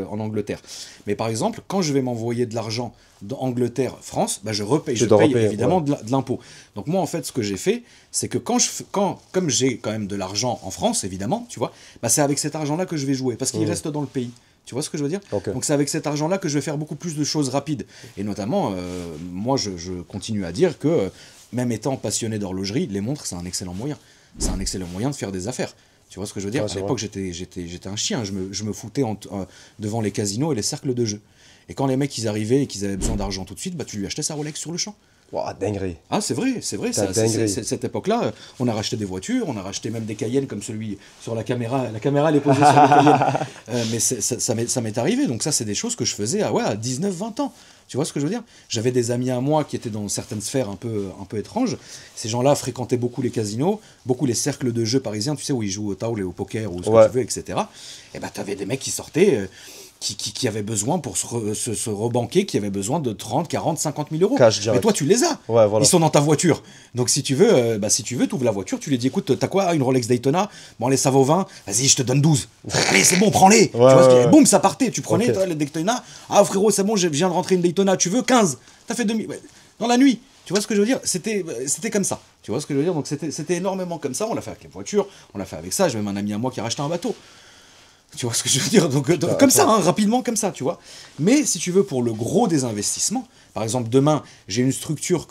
en Angleterre. Mais par exemple, quand je vais m'envoyer de l'argent d'Angleterre-France, bah je paye évidemment de l'impôt. Donc moi, en fait, ce que j'ai fait, c'est que comme j'ai quand même de l'argent en France, évidemment, tu vois, bah c'est avec cet argent-là que je vais jouer, parce qu'il reste dans le pays. Tu vois ce que je veux dire? Donc c'est avec cet argent-là que je vais faire beaucoup plus de choses rapides. Et notamment, moi, je continue à dire que même étant passionné d'horlogerie, les montres, c'est un excellent moyen. C'est un excellent moyen de faire des affaires. Tu vois ce que je veux dire? À l'époque, j'étais un chien. Je me foutais devant les casinos et les cercles de jeu. Et quand les mecs ils arrivaient et qu'ils avaient besoin d'argent tout de suite, bah tu lui achetais sa Rolex sur le champ. Ouah, dinguerie. Ah, c'est vrai, cette époque-là, on a racheté des voitures, on a racheté même des Cayennes comme celui sur la caméra elle est posée sur le Cayenne. Mais ça m'est arrivé, donc ça, c'est des choses que je faisais à 19-20 ans. Tu vois ce que je veux dire? J'avais des amis à moi qui étaient dans certaines sphères un peu étranges. Ces gens-là fréquentaient beaucoup les casinos, beaucoup les cercles de jeux parisiens, tu sais, où ils jouent au table et au poker ou ce que tu veux, etc. Et bah, t'avais des mecs qui sortaient... Qui avaient besoin pour se rebanquer, qui avaient besoin de 30, 40, 50 000 euros. Mais toi, tu les as. Ouais, voilà. Ils sont dans ta voiture. Donc, si tu veux, tu ouvres la voiture, tu lui dis, écoute, t'as quoi? Une Rolex Daytona? Bon, allez, ça vaut 20. Vas-y, je te donne 12. Allez, c'est bon, prends-les. Tu vois ce que... Boum, ça partait. Tu prenais, toi, les Daytona. Ah, frérot, c'est bon, je viens de rentrer une Daytona. Tu veux 15? T'as fait 2000. Ouais. Dans la nuit. Tu vois ce que je veux dire? C'était comme ça. Tu vois ce que je veux dire? Donc, c'était énormément comme ça. On l'a fait avec les voitures. On l'a fait avec ça. J'ai même un ami à moi qui a racheté un bateau. Tu vois ce que je veux dire? Donc, comme ça, hein, rapidement comme ça, tu vois. Mais si tu veux, pour le gros des investissements, par exemple, demain, j'ai une structure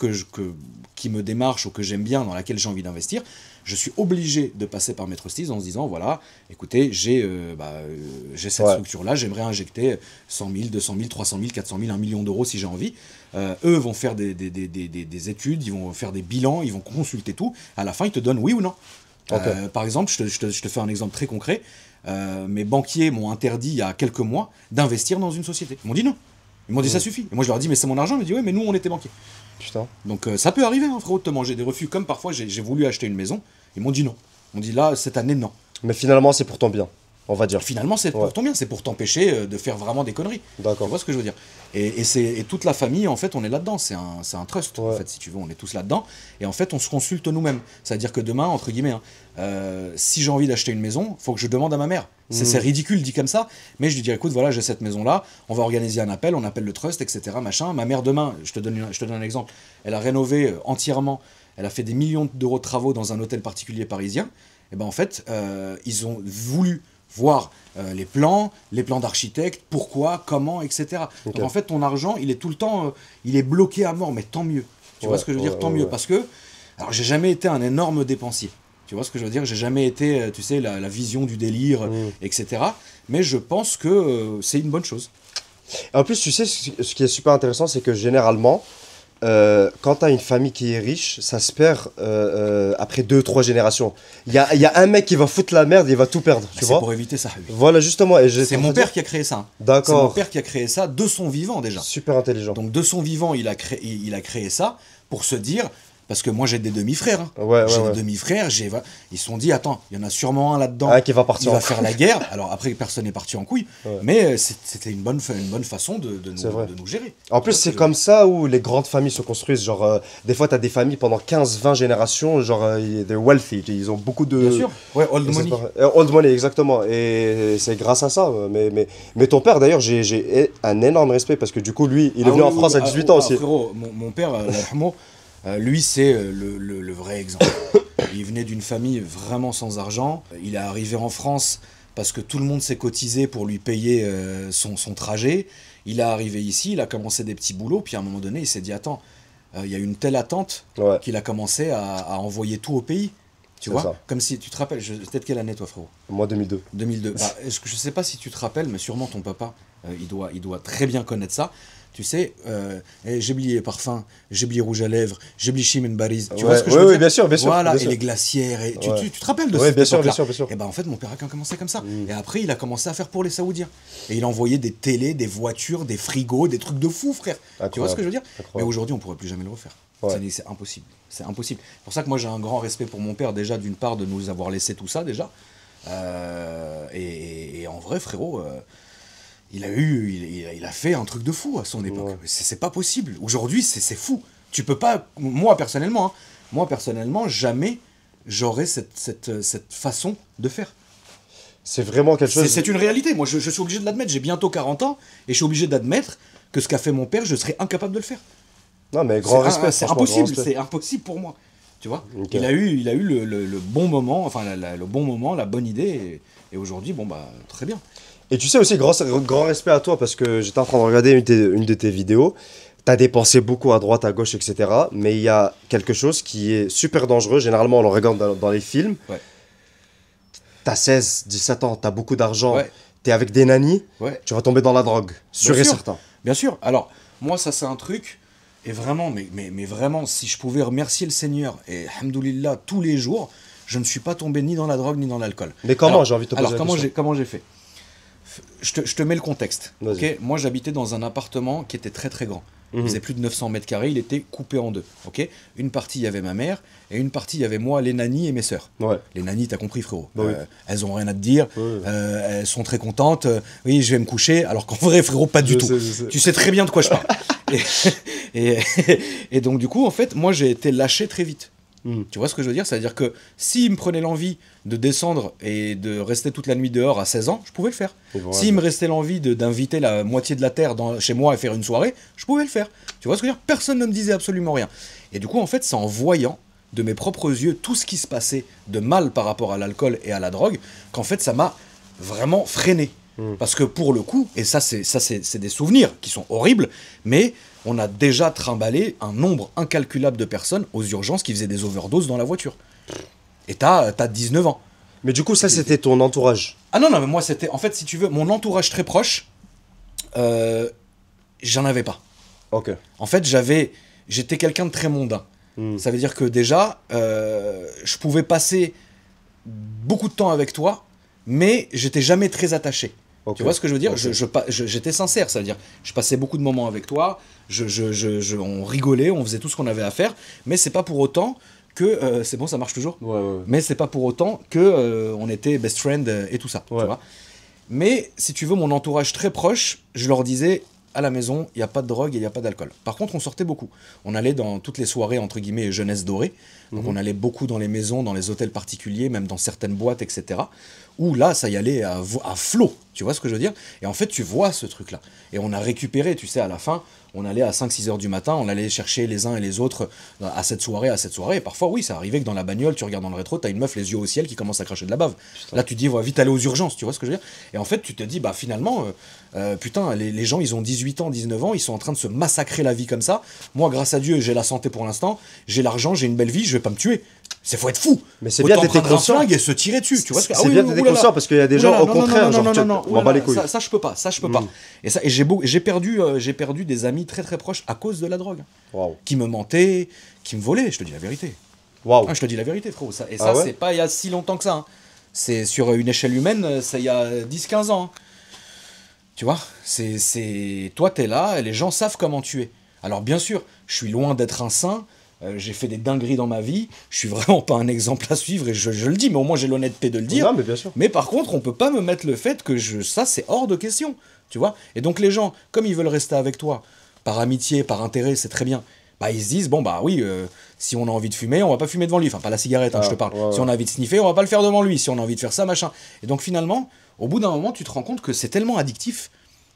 qui me démarche ou que j'aime bien, dans laquelle j'ai envie d'investir, je suis obligé de passer par Maître Steez en se disant, voilà, écoutez, j'ai cette structure-là, j'aimerais injecter 100 000, 200 000, 300 000, 400 000, 1 million d'euros si j'ai envie. Eux vont faire des études, ils vont faire des bilans, ils vont consulter tout. À la fin, ils te donnent oui ou non. Par exemple, je te fais un exemple très concret. Mes banquiers m'ont interdit il y a quelques mois d'investir dans une société. Ils m'ont dit non. Ils m'ont dit ça suffit. Et moi je leur ai dit mais c'est mon argent. Ils m'ont dit ouais mais nous on était banquiers. Putain. Donc ça peut arriver hein, frérot de te manger des refus. Comme parfois j'ai voulu acheter une maison. Ils m'ont dit non. Ils m'ont dit là cette année non. Mais finalement c'est pour ton bien. On va dire. Finalement, c'est pour ton bien, c'est pour t'empêcher de faire vraiment des conneries. D'accord. Tu vois ce que je veux dire? Et toute la famille, en fait, on est là-dedans. C'est un trust, en fait, si tu veux. On est tous là-dedans. Et en fait, on se consulte nous-mêmes. C'est-à-dire que demain, entre guillemets, si j'ai envie d'acheter une maison, il faut que je demande à ma mère. C'est ridicule dit comme ça, mais je lui dis, écoute, voilà, j'ai cette maison-là, on va organiser un appel, on appelle le trust, etc. Machin. Ma mère, demain, je te donne un exemple, elle a rénové entièrement, elle a fait des millions d'euros de travaux dans un hôtel particulier parisien. Et ben en fait, ils ont voulu voir les plans d'architecte, pourquoi, comment, etc. Donc en fait, ton argent, il est tout le temps, il est bloqué à mort, mais tant mieux. Tu vois ce que je veux dire? Tant mieux, parce que, alors j'ai jamais été un énorme dépensier. Tu vois ce que je veux dire? J'ai jamais été, tu sais, la vision du délire, etc. Mais je pense que c'est une bonne chose. En plus, tu sais, ce qui est super intéressant, c'est que généralement, quand tu as une famille qui est riche, ça se perd après 2-3 générations. Il y a un mec qui va foutre la merde, il va tout perdre. Tu vois? C'est pour éviter ça. Oui. Voilà, justement. C'est mon père qui a créé ça. D'accord. C'est mon père qui a créé ça de son vivant déjà. Super intelligent. Donc de son vivant, il a créé ça pour se dire... Parce que moi j'ai des demi-frères. Hein. J'ai des demi-frères, ils se sont dit, attends, il y en a sûrement un là-dedans qui va partir il va faire la guerre. Alors après, personne n'est parti en couille, mais c'était une bonne façon de nous gérer. En plus, c'est comme ça où les grandes familles se construisent. Genre, des fois, tu as des familles pendant 15-20 générations, genre, they're wealthy, ils ont beaucoup de... Bien sûr, old money. Old money, exactement. Et c'est grâce à ça. Mais ton père, d'ailleurs, j'ai un énorme respect parce que du coup, lui, il est venu en France à 18 ans aussi. Frérot, mon père, lui, c'est le vrai exemple. Il venait d'une famille vraiment sans argent. Il est arrivé en France parce que tout le monde s'est cotisé pour lui payer son trajet. Il est arrivé ici, il a commencé des petits boulots, puis à un moment donné, il s'est dit, attends, il y a une telle attente qu'il a commencé à envoyer tout au pays. Tu vois, comme si tu te rappelles, peut-être quelle année toi, frérot? Moi, 2002. 2002. Je sais pas si tu te rappelles, mais sûrement ton papa, il doit très bien connaître ça. Tu sais, j'ai oublié les parfums, j'ai oublié rouge à lèvres, j'ai oublié Chimène Bariz. Tu vois ce que je veux dire? Bien sûr. Voilà, bien sûr. Et les glacières. Et tu te rappelles de ça? cette bien sûr. Et ben en fait, mon père a commencé comme ça. Et après, il a commencé à faire pour les Saoudiens. Et il a envoyé des télés, des voitures, des frigos, des trucs de fou, frère. Tu vois ce que je veux dire? Mais aujourd'hui, on pourrait plus jamais le refaire. C'est impossible. C'est impossible. C'est pour ça que moi, j'ai un grand respect pour mon père, déjà, d'une part, de nous avoir laissé tout ça, déjà. Et en vrai, frérot... Il a fait un truc de fou à son époque. C'est pas possible. Aujourd'hui, c'est fou. Tu peux pas... Moi, personnellement, jamais j'aurais cette façon de faire. C'est vraiment quelque chose... C'est une réalité. Moi, je suis obligé de l'admettre. J'ai bientôt 40 ans et je suis obligé d'admettre que ce qu'a fait mon père, je serais incapable de le faire. Non, mais grand respect. C'est impossible. C'est impossible pour moi. Tu vois, il a eu le bon moment, enfin le bon moment, la bonne idée. Et aujourd'hui, bon, bah, très bien. Et tu sais aussi, grand respect à toi, parce que j'étais en train de regarder une de tes vidéos. Tu as dépensé beaucoup à droite, à gauche, etc. Mais il y a quelque chose qui est super dangereux. Généralement, on le regarde dans les films. Tu as 16, 17 ans, tu as beaucoup d'argent. Tu es avec des nannies. Tu vas tomber dans la drogue. Sûr et certain. Bien sûr. Alors, moi, ça, c'est un truc, et vraiment, mais vraiment, si je pouvais remercier le Seigneur, et alhamdoulilah, tous les jours, je ne suis pas tombé ni dans la drogue, ni dans l'alcool. Mais comment, j'ai envie de te poser la question. Alors, comment j'ai fait? Je te mets le contexte. Okay, moi, j'habitais dans un appartement qui était très très grand. Il faisait plus de 900 mètres carrés, il était coupé en deux. Okay, une partie, il y avait ma mère, et une partie, il y avait moi, les nannies et mes sœurs. Ouais. Les nannies, t'as compris, frérot. Bah oui. Elles ont rien à te dire, elles sont très contentes. Oui, je vais me coucher, alors qu'en vrai, frérot, pas du tout. Tu sais très bien de quoi je parle. et donc, du coup, en fait, moi, j'ai été lâché très vite. Tu vois ce que je veux dire? C'est-à-dire que s'il me prenait l'envie de descendre et de rester toute la nuit dehors à 16 ans, je pouvais le faire. S'il me restait l'envie d'inviter la moitié de la terre chez moi et faire une soirée, je pouvais le faire. Tu vois ce que je veux dire? Personne ne me disait absolument rien. Et du coup, en fait, c'est en voyant de mes propres yeux tout ce qui se passait de mal par rapport à l'alcool et à la drogue qu'en fait, ça m'a vraiment freiné. Parce que pour le coup, et ça c'est des souvenirs qui sont horribles, mais on a déjà trimballé un nombre incalculable de personnes aux urgences qui faisaient des overdoses dans la voiture. Et t'as 19 ans. Mais du coup, ça c'était ton entourage? Ah non, mais moi c'était, en fait, si tu veux, mon entourage très proche, j'en avais pas. Ok. En fait, j'étais quelqu'un de très mondain. Ça veut dire que déjà, je pouvais passer beaucoup de temps avec toi, mais j'étais jamais très attaché. Okay. Tu vois ce que je veux dire? J'étais sincère, ça veut dire je passais beaucoup de moments avec toi, on rigolait, on faisait tout ce qu'on avait à faire, mais c'est pas pour autant que c'est bon, ça marche toujours. Ouais. Mais c'est pas pour autant que on était best friend et tout ça. Tu vois, mais si tu veux, mon entourage très proche, je leur disais à la maison, il n'y a pas de drogue et il n'y a pas d'alcool. Par contre, on sortait beaucoup. On allait dans toutes les soirées entre guillemets jeunesse dorée. Donc on allait beaucoup dans les maisons, dans les hôtels particuliers, même dans certaines boîtes, etc. Où là, ça y allait à flot, tu vois ce que je veux dire? Et en fait, tu vois ce truc-là. Et on a récupéré, tu sais, à la fin, on allait à 5-6 heures du matin, on allait chercher les uns et les autres à cette soirée. Et parfois, oui, ça arrivait que dans la bagnole, tu regardes dans le rétro, t'as une meuf les yeux au ciel qui commence à cracher de la bave. Putain. Là, tu te dis, va vite aller aux urgences, tu vois ce que je veux dire? Et en fait, tu te dis, bah finalement, putain, les gens, ils ont 18 ans, 19 ans, ils sont en train de se massacrer la vie comme ça. Moi, grâce à Dieu, j'ai la santé pour l'instant, j'ai l'argent, j'ai une belle vie, je vais pas me tuer. Faut être fou. Mais c'est bien d'être conscient et se tirer dessus, tu vois. C'est bien d'être conscient parce qu'il y a des gens au contraire, genre m'en bats les couilles. Ça je peux pas, Et j'ai perdu des amis très très proches à cause de la drogue. Qui me mentaient, qui me volaient, je te dis la vérité. Je te dis la vérité, frérot. Ça c'est pas il y a si longtemps que ça. Hein. C'est sur une échelle humaine, ça il y a 10-15 ans. Hein. Tu vois, toi t'es là, et les gens savent comment tu es. Alors bien sûr, je suis loin d'être un saint. J'ai fait des dingueries dans ma vie, je suis vraiment pas un exemple à suivre et je le dis, mais au moins j'ai l'honnêteté de le dire. Non, mais bien sûr. Mais par contre, on peut pas me mettre le fait que ça c'est hors de question, tu vois. Et donc les gens, comme ils veulent rester avec toi, par amitié, par intérêt, c'est très bien. Bah ils se disent, bon bah oui, si on a envie de fumer, on va pas fumer devant lui, enfin pas la cigarette, je te parle. Si on a envie de sniffer, on va pas le faire devant lui, si on a envie de faire ça, machin. Et donc finalement, au bout d'un moment, tu te rends compte que c'est tellement addictif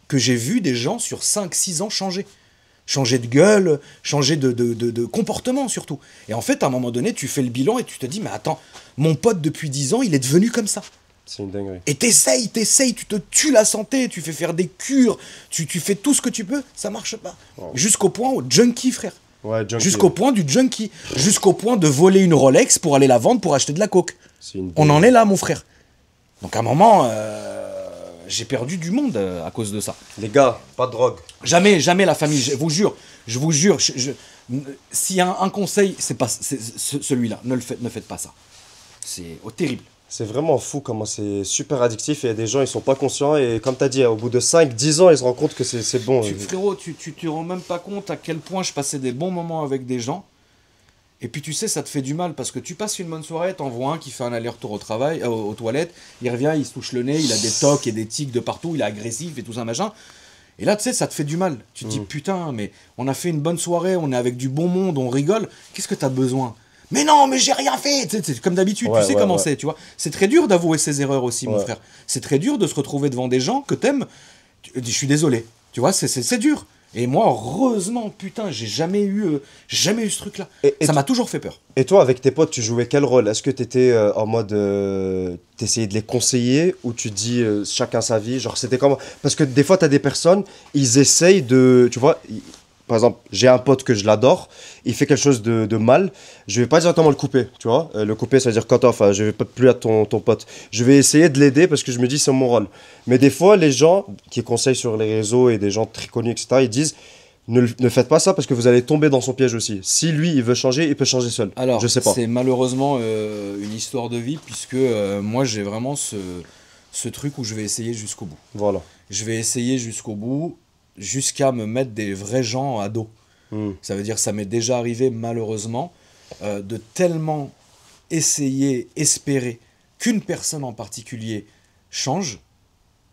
que j'ai vu des gens sur 5-6 ans changer de gueule, changer de comportement surtout. Et en fait, à un moment donné, tu fais le bilan et tu te dis, mais attends, mon pote depuis 10 ans, il est devenu comme ça. C'est une dinguerie. Et t'essayes, tu te tues la santé, tu fais faire des cures, tu fais tout ce que tu peux, ça marche pas. Jusqu'au point au junkie, frère. Jusqu'au point du junkie. Jusqu'au point de voler une Rolex pour aller la vendre pour acheter de la coke. On en est là, mon frère. Donc à un moment... j'ai perdu du monde à cause de ça. Les gars, pas de drogue. Jamais la famille, je vous jure, s'il y a un conseil, c'est celui-là, ne faites pas ça. C'est terrible. C'est vraiment fou comment c'est super addictif et il y a des gens, ils sont pas conscients et comme tu as dit, au bout de 5-10 ans, ils se rendent compte que c'est bon. Frérot, tu te rends même pas compte à quel point je passais des bons moments avec des gens. Et puis tu sais, ça te fait du mal parce que tu passes une bonne soirée, t'en vois un qui fait un aller-retour au travail, aux toilettes, il revient, il se touche le nez, il a des tocs et des tics de partout, il est agressif et tout ça, machin. Et là, tu sais, ça te fait du mal. Tu te dis, putain, mais on a fait une bonne soirée, on est avec du bon monde, on rigole, qu'est-ce que t'as besoin? Mais non, mais j'ai rien fait. C'est comme d'habitude, tu sais comment c'est, tu vois. C'est très dur d'avouer ses erreurs aussi, mon frère. C'est très dur de se retrouver devant des gens que t'aimes. Je suis désolé, tu vois, c'est dur. Et moi, heureusement, putain, j'ai jamais eu ce truc-là. Ça m'a toujours fait peur. Et toi, avec tes potes, tu jouais quel rôle? Est-ce que t'étais en mode... t'essayais de les conseiller ou tu dis chacun sa vie? Genre, c'était comment? Parce que des fois, t'as des personnes, ils essayent de... Tu vois, par exemple, j'ai un pote que je l'adore, il fait quelque chose de mal, je vais pas directement le couper, tu vois. Le couper, ça veut dire cut off, je vais pas plus à ton pote. Je vais essayer de l'aider parce que je me dis c'est mon rôle. Mais des fois, les gens qui conseillent sur les réseaux et des gens très connus, etc., ils disent ne faites pas ça parce que vous allez tomber dans son piège aussi. Si lui, il veut changer, il peut changer seul. Alors, je sais pas. c'est malheureusement une histoire de vie puisque moi, j'ai vraiment ce truc où je vais essayer jusqu'au bout. Voilà. Je vais essayer jusqu'au bout, jusqu'à me mettre des vrais gens à dos. Ça veut dire, ça m'est déjà arrivé malheureusement de tellement essayer, espérer qu'une personne en particulier change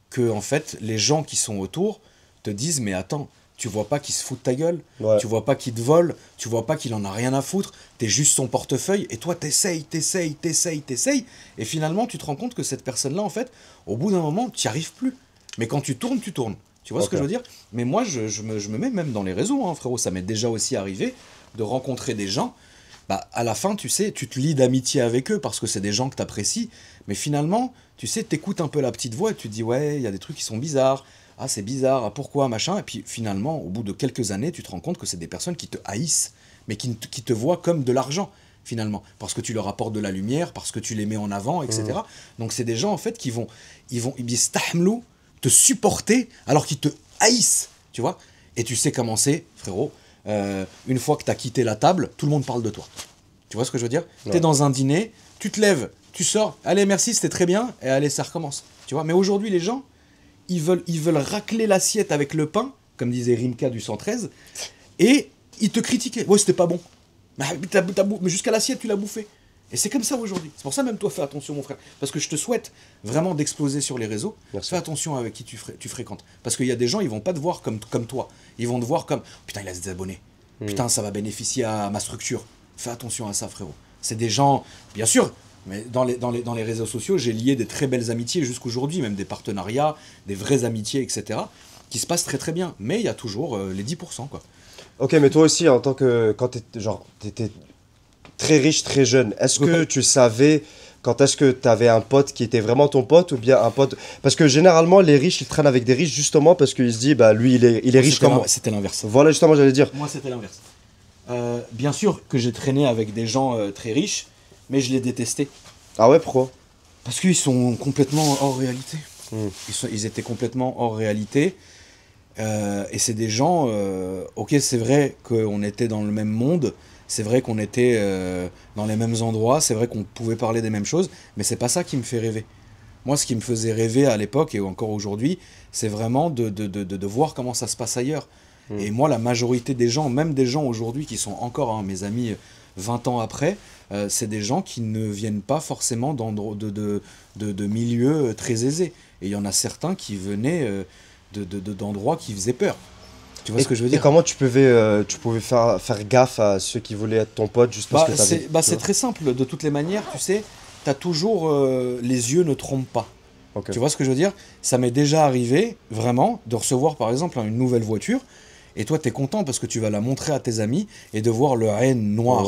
que en fait les gens qui sont autour te disent mais attends, tu vois pas qu'il se fout de ta gueule, tu vois pas qu'il te vole, tu vois pas qu'il en a rien à foutre, t'es juste son portefeuille et toi t'essayes et finalement tu te rends compte que cette personne-là en fait au bout d'un moment tu n'y arrives plus. Mais quand tu tournes. Tu vois ce que je veux dire? Mais moi, je me mets même dans les réseaux, hein, frérot. Ça m'est déjà aussi arrivé de rencontrer des gens. Bah, à la fin, tu sais, tu te lis d'amitié avec eux parce que c'est des gens que tu apprécies. Mais finalement, tu sais, t'écoutes un peu la petite voix et tu te dis, ouais, il y a des trucs qui sont bizarres. Ah, c'est bizarre. Ah, pourquoi, machin. Et puis finalement, au bout de quelques années, tu te rends compte que c'est des personnes qui te haïssent, mais qui te voient comme de l'argent, finalement. Parce que tu leur apportes de la lumière, parce que tu les mets en avant, etc. Donc, c'est des gens, en fait, qui vont stahmlou, te supporter alors qu'ils te haïssent, tu vois. Et tu sais comment c'est, frérot, une fois que tu as quitté la table, tout le monde parle de toi. Tu vois ce que je veux dire? Tu es dans un dîner, tu te lèves, tu sors, allez merci, c'était très bien, et allez, ça recommence. Tu vois. Mais aujourd'hui, les gens, ils veulent racler l'assiette avec le pain, comme disait Rimka du 113, et ils te critiquaient. Ouais, c'était pas bon. Mais jusqu'à l'assiette, tu l'as bouffé. Et c'est comme ça aujourd'hui. C'est pour ça même toi, fais attention mon frère. Parce que je te souhaite vraiment d'exploser sur les réseaux. Merci. Fais attention avec qui tu fréquentes. Parce qu'il y a des gens, ils vont pas te voir comme toi. Ils vont te voir comme, putain, il a des abonnés. Putain, ça va bénéficier à ma structure. Fais attention à ça, frérot. C'est des gens, bien sûr, mais dans les réseaux sociaux, j'ai lié des très belles amitiés jusqu'aujourd'hui, même des partenariats, des vraies amitiés, etc., qui se passent très très bien. Mais il y a toujours les 10%, quoi. Ok, mais toi aussi, en tant que... Quand t'étais très riche, très jeune, est-ce que tu savais quand est-ce que tu avais un pote qui était vraiment ton pote ou bien un pote... Parce que généralement, les riches, ils traînent avec des riches justement parce qu'ils se disent, bah lui, il est riche comme moi. C'était l'inverse. Voilà, justement, j'allais dire. Moi, c'était l'inverse. Bien sûr que j'ai traîné avec des gens très riches, mais je les détestais. Ah ouais, pourquoi? Parce qu'ils sont complètement hors réalité. Ils étaient complètement hors réalité. Et c'est des gens... ok, c'est vrai qu'on était dans le même monde, c'est vrai qu'on était dans les mêmes endroits, c'est vrai qu'on pouvait parler des mêmes choses, mais c'est pas ça qui me fait rêver. Moi, ce qui me faisait rêver à l'époque et encore aujourd'hui, c'est vraiment de voir comment ça se passe ailleurs. Et moi, la majorité des gens, même des gens aujourd'hui qui sont encore mes amis 20 ans après, c'est des gens qui ne viennent pas forcément de milieux très aisés. Et il y en a certains qui venaient d'endroits qui faisaient peur. Tu vois ce que je veux dire? Et comment tu pouvais faire gaffe à ceux qui voulaient être ton pote juste parce que t'avais... C'est très simple, de toutes les manières, tu sais, t'as toujours... les yeux ne trompent pas. Okay. Tu vois ce que je veux dire? Ça m'est déjà arrivé, vraiment, de recevoir par exemple une nouvelle voiture, et toi t'es content parce que tu vas la montrer à tes amis, et de voir le haine noir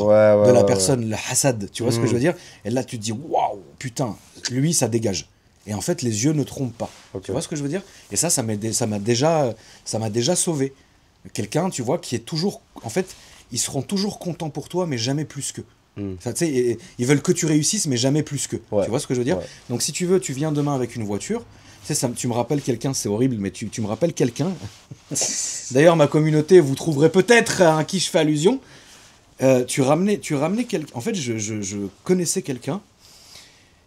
de la personne, le hasad, tu vois ce que je veux dire? Et là tu te dis, waouh, putain, lui ça dégage. Et en fait, les yeux ne trompent pas. Okay. Tu vois ce que je veux dire? Et ça m'a déjà sauvé. Quelqu'un, tu vois, qui est toujours... En fait, ils seront toujours contents pour toi, mais jamais plus qu'eux. Enfin, tu sais, ils veulent que tu réussisses, mais jamais plus qu'eux. Tu vois ce que je veux dire? Donc, si tu veux, tu viens demain avec une voiture. Tu sais, tu me rappelles quelqu'un, c'est horrible, mais tu me rappelles quelqu'un. D'ailleurs, ma communauté, vous trouverez peut-être à qui je fais allusion. Tu ramenais quelqu'un... En fait, je connaissais quelqu'un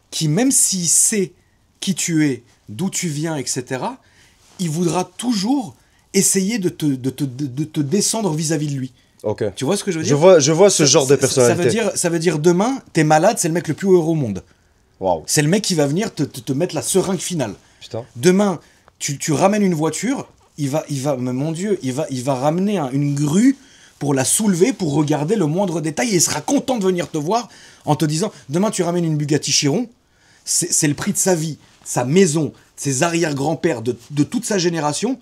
qui, même s'il sait qui tu es, d'où tu viens, etc., il voudra toujours essayer de te descendre vis-à-vis de lui. Okay. Tu vois ce que je veux dire? Je vois ce genre de personnalité. Ça veut dire demain, t'es malade, c'est le mec le plus heureux au monde. Wow. C'est le mec qui va venir te mettre la seringue finale. Putain. Demain, tu ramènes une voiture, il va ramener une grue pour la soulever, pour regarder le moindre détail, et il sera content de venir te voir en te disant, demain tu ramènes une Bugatti Chiron, c'est le prix de sa vie, sa maison, ses arrière-grands-pères, de toute sa génération.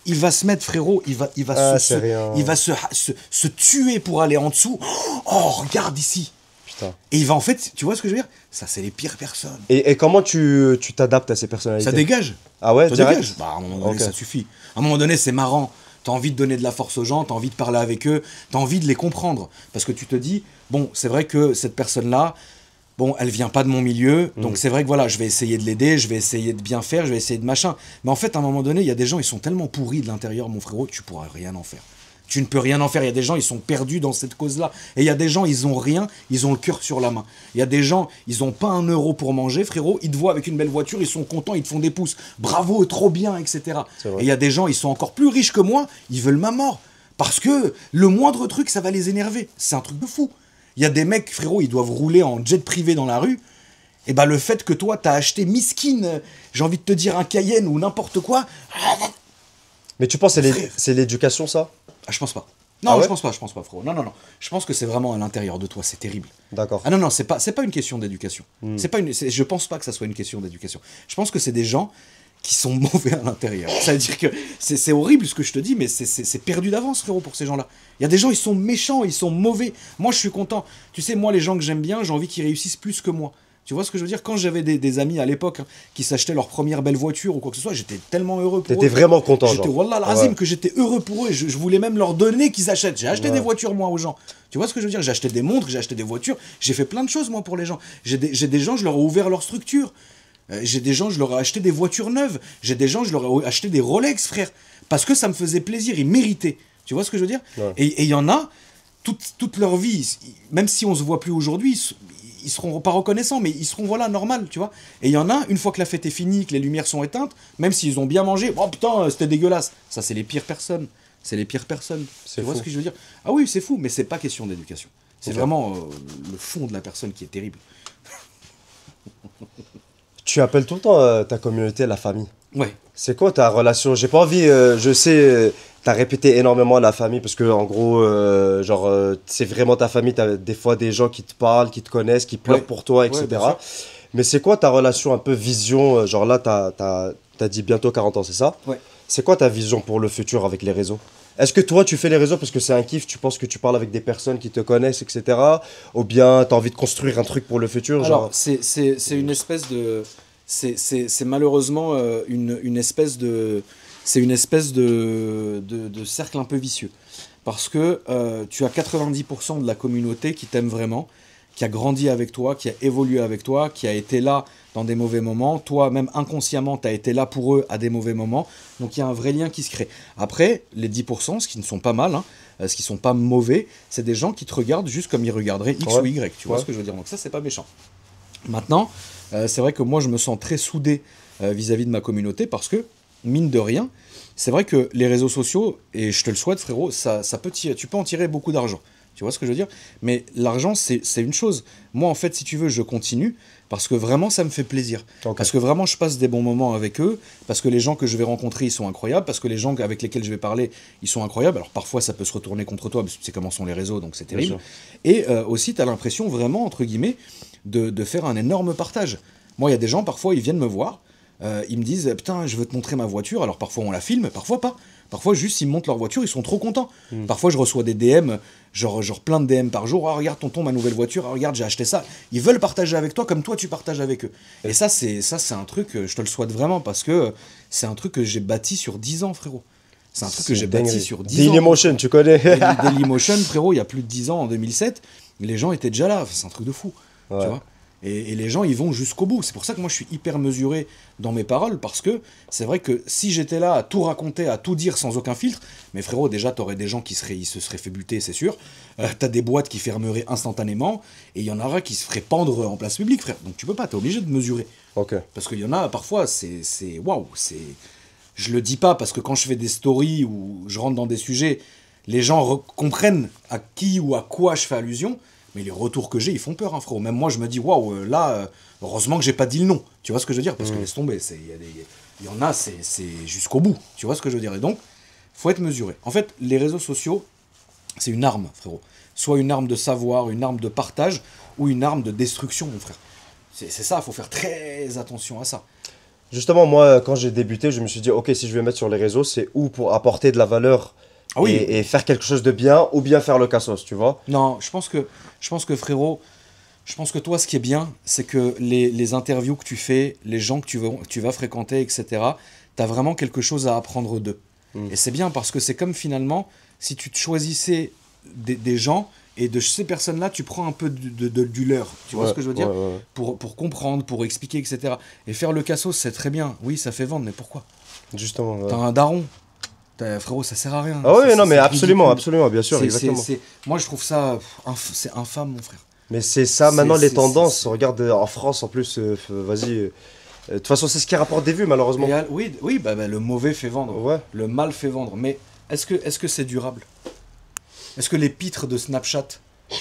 Il va se mettre, frérot, il va se tuer pour aller en dessous. Oh, regarde ici. Putain. Et il va en fait, tu vois ce que je veux dire? Ça, c'est les pires personnes. Et comment tu t'adaptes à ces personnalités? Ça dégage. Ah ouais, ça dégage. Bah, à un moment donné, ça suffit. À un moment donné, c'est marrant. Tu as envie de donner de la force aux gens, tu as envie de parler avec eux, tu as envie de les comprendre. Parce que tu te dis, bon, c'est vrai que cette personne-là, bon, elle vient pas de mon milieu, donc c'est vrai que voilà, je vais essayer de l'aider, je vais essayer de bien faire, je vais essayer de machin. Mais en fait, à un moment donné, il y a des gens, ils sont tellement pourris de l'intérieur, mon frérot, tu pourras rien en faire. Tu ne peux rien en faire. Il y a des gens, ils sont perdus dans cette cause-là. Et il y a des gens, ils ont rien, ils ont le cœur sur la main. Il y a des gens, ils ont pas 1 euro pour manger, frérot. Ils te voient avec une belle voiture, ils sont contents, ils te font des pouces. Bravo, trop bien, etc. Et il y a des gens, ils sont encore plus riches que moi, ils veulent ma mort. Parce que le moindre truc, ça va les énerver. C'est un truc de fou. Il y a des mecs, frérot, ils doivent rouler en jet privé dans la rue. Et bah le fait que toi, t'as acheté miskin, j'ai envie de te dire un Cayenne ou n'importe quoi. Mais tu penses que c'est l'éducation, ça? Ah, je pense pas. Non, je pense pas, frérot. Non. Je pense que c'est vraiment à l'intérieur de toi, c'est terrible. D'accord. Ah non, c'est pas une question d'éducation. Je pense pas que ça soit une question d'éducation. Je pense que c'est des gens qui sont mauvais à l'intérieur. Ça veut dire que c'est horrible ce que je te dis, mais c'est perdu d'avance, frérot, pour ces gens-là. Il y a des gens, ils sont méchants, ils sont mauvais. Moi, je suis content. Tu sais, moi, les gens que j'aime bien, j'ai envie qu'ils réussissent plus que moi. Tu vois ce que je veux dire? Quand j'avais des amis à l'époque qui s'achetaient leur première belle voiture ou quoi que ce soit, j'étais tellement heureux pour eux. T'étais vraiment content, J'étais, wallah l'azim, que j'étais heureux pour eux. Je voulais même leur donner qu'ils achètent. J'ai acheté des voitures, moi, aux gens. Tu vois ce que je veux dire? J'ai acheté des montres, j'ai acheté des voitures. J'ai fait plein de choses, moi, pour les gens. J'ai des gens, je leur ai ouvert leur structure. J'ai des gens, je leur ai acheté des voitures neuves. J'ai des gens, je leur ai acheté des Rolex, frère. Parce que ça me faisait plaisir, ils méritaient. Tu vois ce que je veux dire? Et il y en a, toute leur vie, même si on se voit plus aujourd'hui, ils seront pas reconnaissants, mais ils seront, voilà, normal, tu vois. Et il y en a, une fois que la fête est finie, que les lumières sont éteintes, même s'ils ont bien mangé, oh putain, c'était dégueulasse. Ça, c'est les pires personnes. C'est les pires personnes. Tu vois ce que je veux dire? Ah oui, c'est fou, mais c'est pas question d'éducation. C'est vraiment le fond de la personne qui est terrible. Tu appelles tout le temps ta communauté la famille. Ouais. C'est quoi ta relation? J'ai pas envie, je sais, t'as répété énormément la famille parce que en gros, c'est vraiment ta famille. T'as des fois des gens qui te parlent, qui te connaissent, qui pleurent pour toi, etc. Mais c'est quoi ta relation un peu vision? Genre là, t'as dit bientôt 40 ans, c'est ça? Ouais. C'est quoi ta vision pour le futur avec les réseaux? Est-ce que toi, tu fais les réseaux parce que c'est un kiff, tu penses que tu parles avec des personnes qui te connaissent, etc. Ou bien tu as envie de construire un truc pour le futur? Alors, c'est une espèce de... C'est malheureusement une espèce de... C'est une espèce de cercle un peu vicieux. Parce que tu as 90% de la communauté qui t'aime vraiment, qui a grandi avec toi, qui a évolué avec toi, qui a été là dans des mauvais moments. Toi, même inconsciemment, tu as été là pour eux à des mauvais moments. Donc il y a un vrai lien qui se crée. Après, les 10%, ce qui ne sont pas mal, ce qui ne sont pas mauvais, c'est des gens qui te regardent juste comme ils regarderaient X ou Y. Tu vois ce que je veux dire? Donc ça, c'est pas méchant. Maintenant, c'est vrai que moi, je me sens très soudé vis-à-vis de ma communauté parce que, mine de rien, c'est vrai que les réseaux sociaux, et je te le souhaite, frérot, tu peux en tirer beaucoup d'argent. Tu vois ce que je veux dire? Mais l'argent, c'est une chose. Moi, en fait, si tu veux, je continue parce que vraiment, ça me fait plaisir. Parce que vraiment, je passe des bons moments avec eux, parce que les gens que je vais rencontrer, ils sont incroyables, parce que les gens avec lesquels je vais parler, ils sont incroyables. Alors parfois, ça peut se retourner contre toi, parce que tu sais comment sont les réseaux, donc c'est terrible. Et aussi, tu as l'impression vraiment, entre guillemets, de faire un énorme partage. Moi, il y a des gens, parfois, ils viennent me voir, ils me disent « Putain, je veux te montrer ma voiture ». Alors parfois, on la filme, parfois pas. Parfois, juste, ils me montrent leur voiture, ils sont trop contents. Parfois, je reçois des DM, genre plein de DM par jour. « Ah, regarde, tonton, ma nouvelle voiture. Ah, regarde, j'ai acheté ça. » Ils veulent partager avec toi comme toi, tu partages avec eux. Et ça, c'est un truc, je te le souhaite vraiment, parce que c'est un truc que j'ai bâti sur 10 ans, frérot. C'est un truc que j'ai bâti sur 10 ans. Dailymotion, tu connais? Dailymotion, frérot, il y a plus de 10 ans, en 2007, les gens étaient déjà là. C'est un truc de fou, tu vois. Et les gens, ils vont jusqu'au bout. C'est pour ça que moi, je suis hyper mesuré dans mes paroles, parce que c'est vrai que si j'étais là à tout raconter, à tout dire sans aucun filtre, mais frérot, déjà, t'aurais des gens qui se seraient fait buter, c'est sûr. T'as des boîtes qui fermeraient instantanément, et il y en aura qui se feraient pendre en place publique, frère. Donc tu peux pas, t'es obligé de mesurer. Parce qu'il y en a, parfois, c'est waouh, c'est... Je le dis pas parce que quand je fais des stories ou je rentre dans des sujets, les gens comprennent à qui ou à quoi je fais allusion. Mais les retours que j'ai, ils font peur, hein, frérot. Même moi, je me dis, waouh, là, heureusement que j'ai pas dit le nom. Tu vois ce que je veux dire? Parce que laisse tomber, il y en a, c'est jusqu'au bout. Tu vois ce que je veux dire? Et donc, faut être mesuré. En fait, les réseaux sociaux, c'est une arme, frérot. Soit une arme de savoir, une arme de partage, ou une arme de destruction, mon frère. C'est ça, il faut faire très attention à ça. Justement, moi, quand j'ai débuté, je me suis dit, ok, si je vais mettre sur les réseaux, c'est où pour apporter de la valeur et faire quelque chose de bien, ou bien faire le cassos, tu vois? Non, je pense que frérot, je pense que toi, ce qui est bien, c'est que les interviews que tu fais, les gens que tu vas fréquenter, etc., tu as vraiment quelque chose à apprendre d'eux. Et c'est bien parce que c'est comme finalement, si tu te choisissais des gens, et de ces personnes-là, tu prends un peu du leur. Tu vois ce que je veux dire, pour comprendre, pour expliquer, etc. Et faire le cassos, c'est très bien. Oui, ça fait vendre, mais pourquoi? Justement. T'as un daron. Frérot, ça sert à rien. Ah oui, non, mais absolument, absolument, bien sûr, exactement. Moi, je trouve ça... c'est infâme, mon frère. Mais c'est ça, maintenant, les tendances. Regarde, en France, en plus, vas-y... De toute façon, c'est ce qui rapporte des vues, malheureusement. Oui, le mauvais fait vendre. Ouais. Le mal fait vendre. Mais est-ce que c'est durable? Est-ce que les pitres de Snapchat,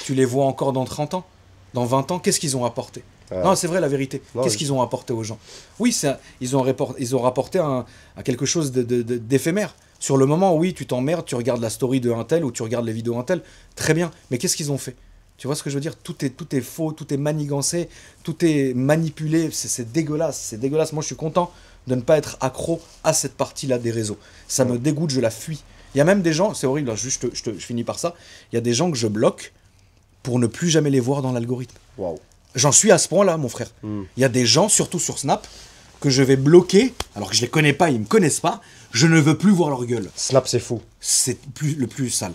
tu les vois encore dans 30 ans? Dans 20 ans? Qu'est-ce qu'ils ont apporté? Non, c'est vrai, la vérité. Qu'est-ce qu'ils ont apporté aux gens? Oui, ils ont rapporté à quelque chose d'éphémère. Sur le moment, oui, tu t'emmerdes, tu regardes la story de un tel ou tu regardes les vidéos d'un tel. Très bien. Mais qu'est-ce qu'ils ont fait? Tu vois ce que je veux dire? Tout est faux, tout est manigancé, tout est manipulé. C'est dégueulasse. C'est dégueulasse. Moi, je suis content de ne pas être accro à cette partie-là des réseaux. Ça me dégoûte, je la fuis. Il y a même des gens, c'est horrible, juste je finis par ça, il y a des gens que je bloque pour ne plus jamais les voir dans l'algorithme. Waouh. J'en suis à ce point-là, mon frère. Il y a des gens, surtout sur Snap, que je vais bloquer, alors que je les connais pas, ils me connaissent pas, je ne veux plus voir leur gueule. Snap, c'est fou. C'est le plus sale.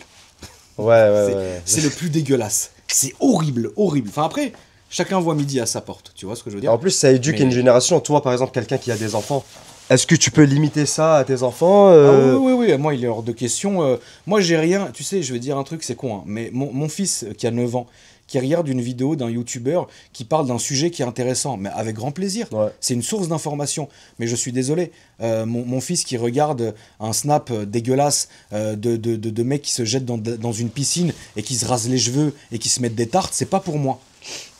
Ouais. C'est le plus dégueulasse. C'est horrible, horrible. Enfin après, chacun voit midi à sa porte, tu vois ce que je veux dire? En plus, ça éduque une génération. Toi, par exemple, quelqu'un qui a des enfants, est-ce que tu peux limiter ça à tes enfants Oui, moi il est hors de question. Moi j'ai rien, tu sais, je vais dire un truc, c'est con, hein, mais mon fils qui a 9 ans, qui regarde une vidéo d'un youtubeur qui parle d'un sujet qui est intéressant, mais avec grand plaisir. C'est une source d'information. Mais je suis désolé, mon fils qui regarde un snap dégueulasse de mecs qui se jettent dans une piscine et qui se rasent les cheveux et qui se mettent des tartes, c'est pas pour moi.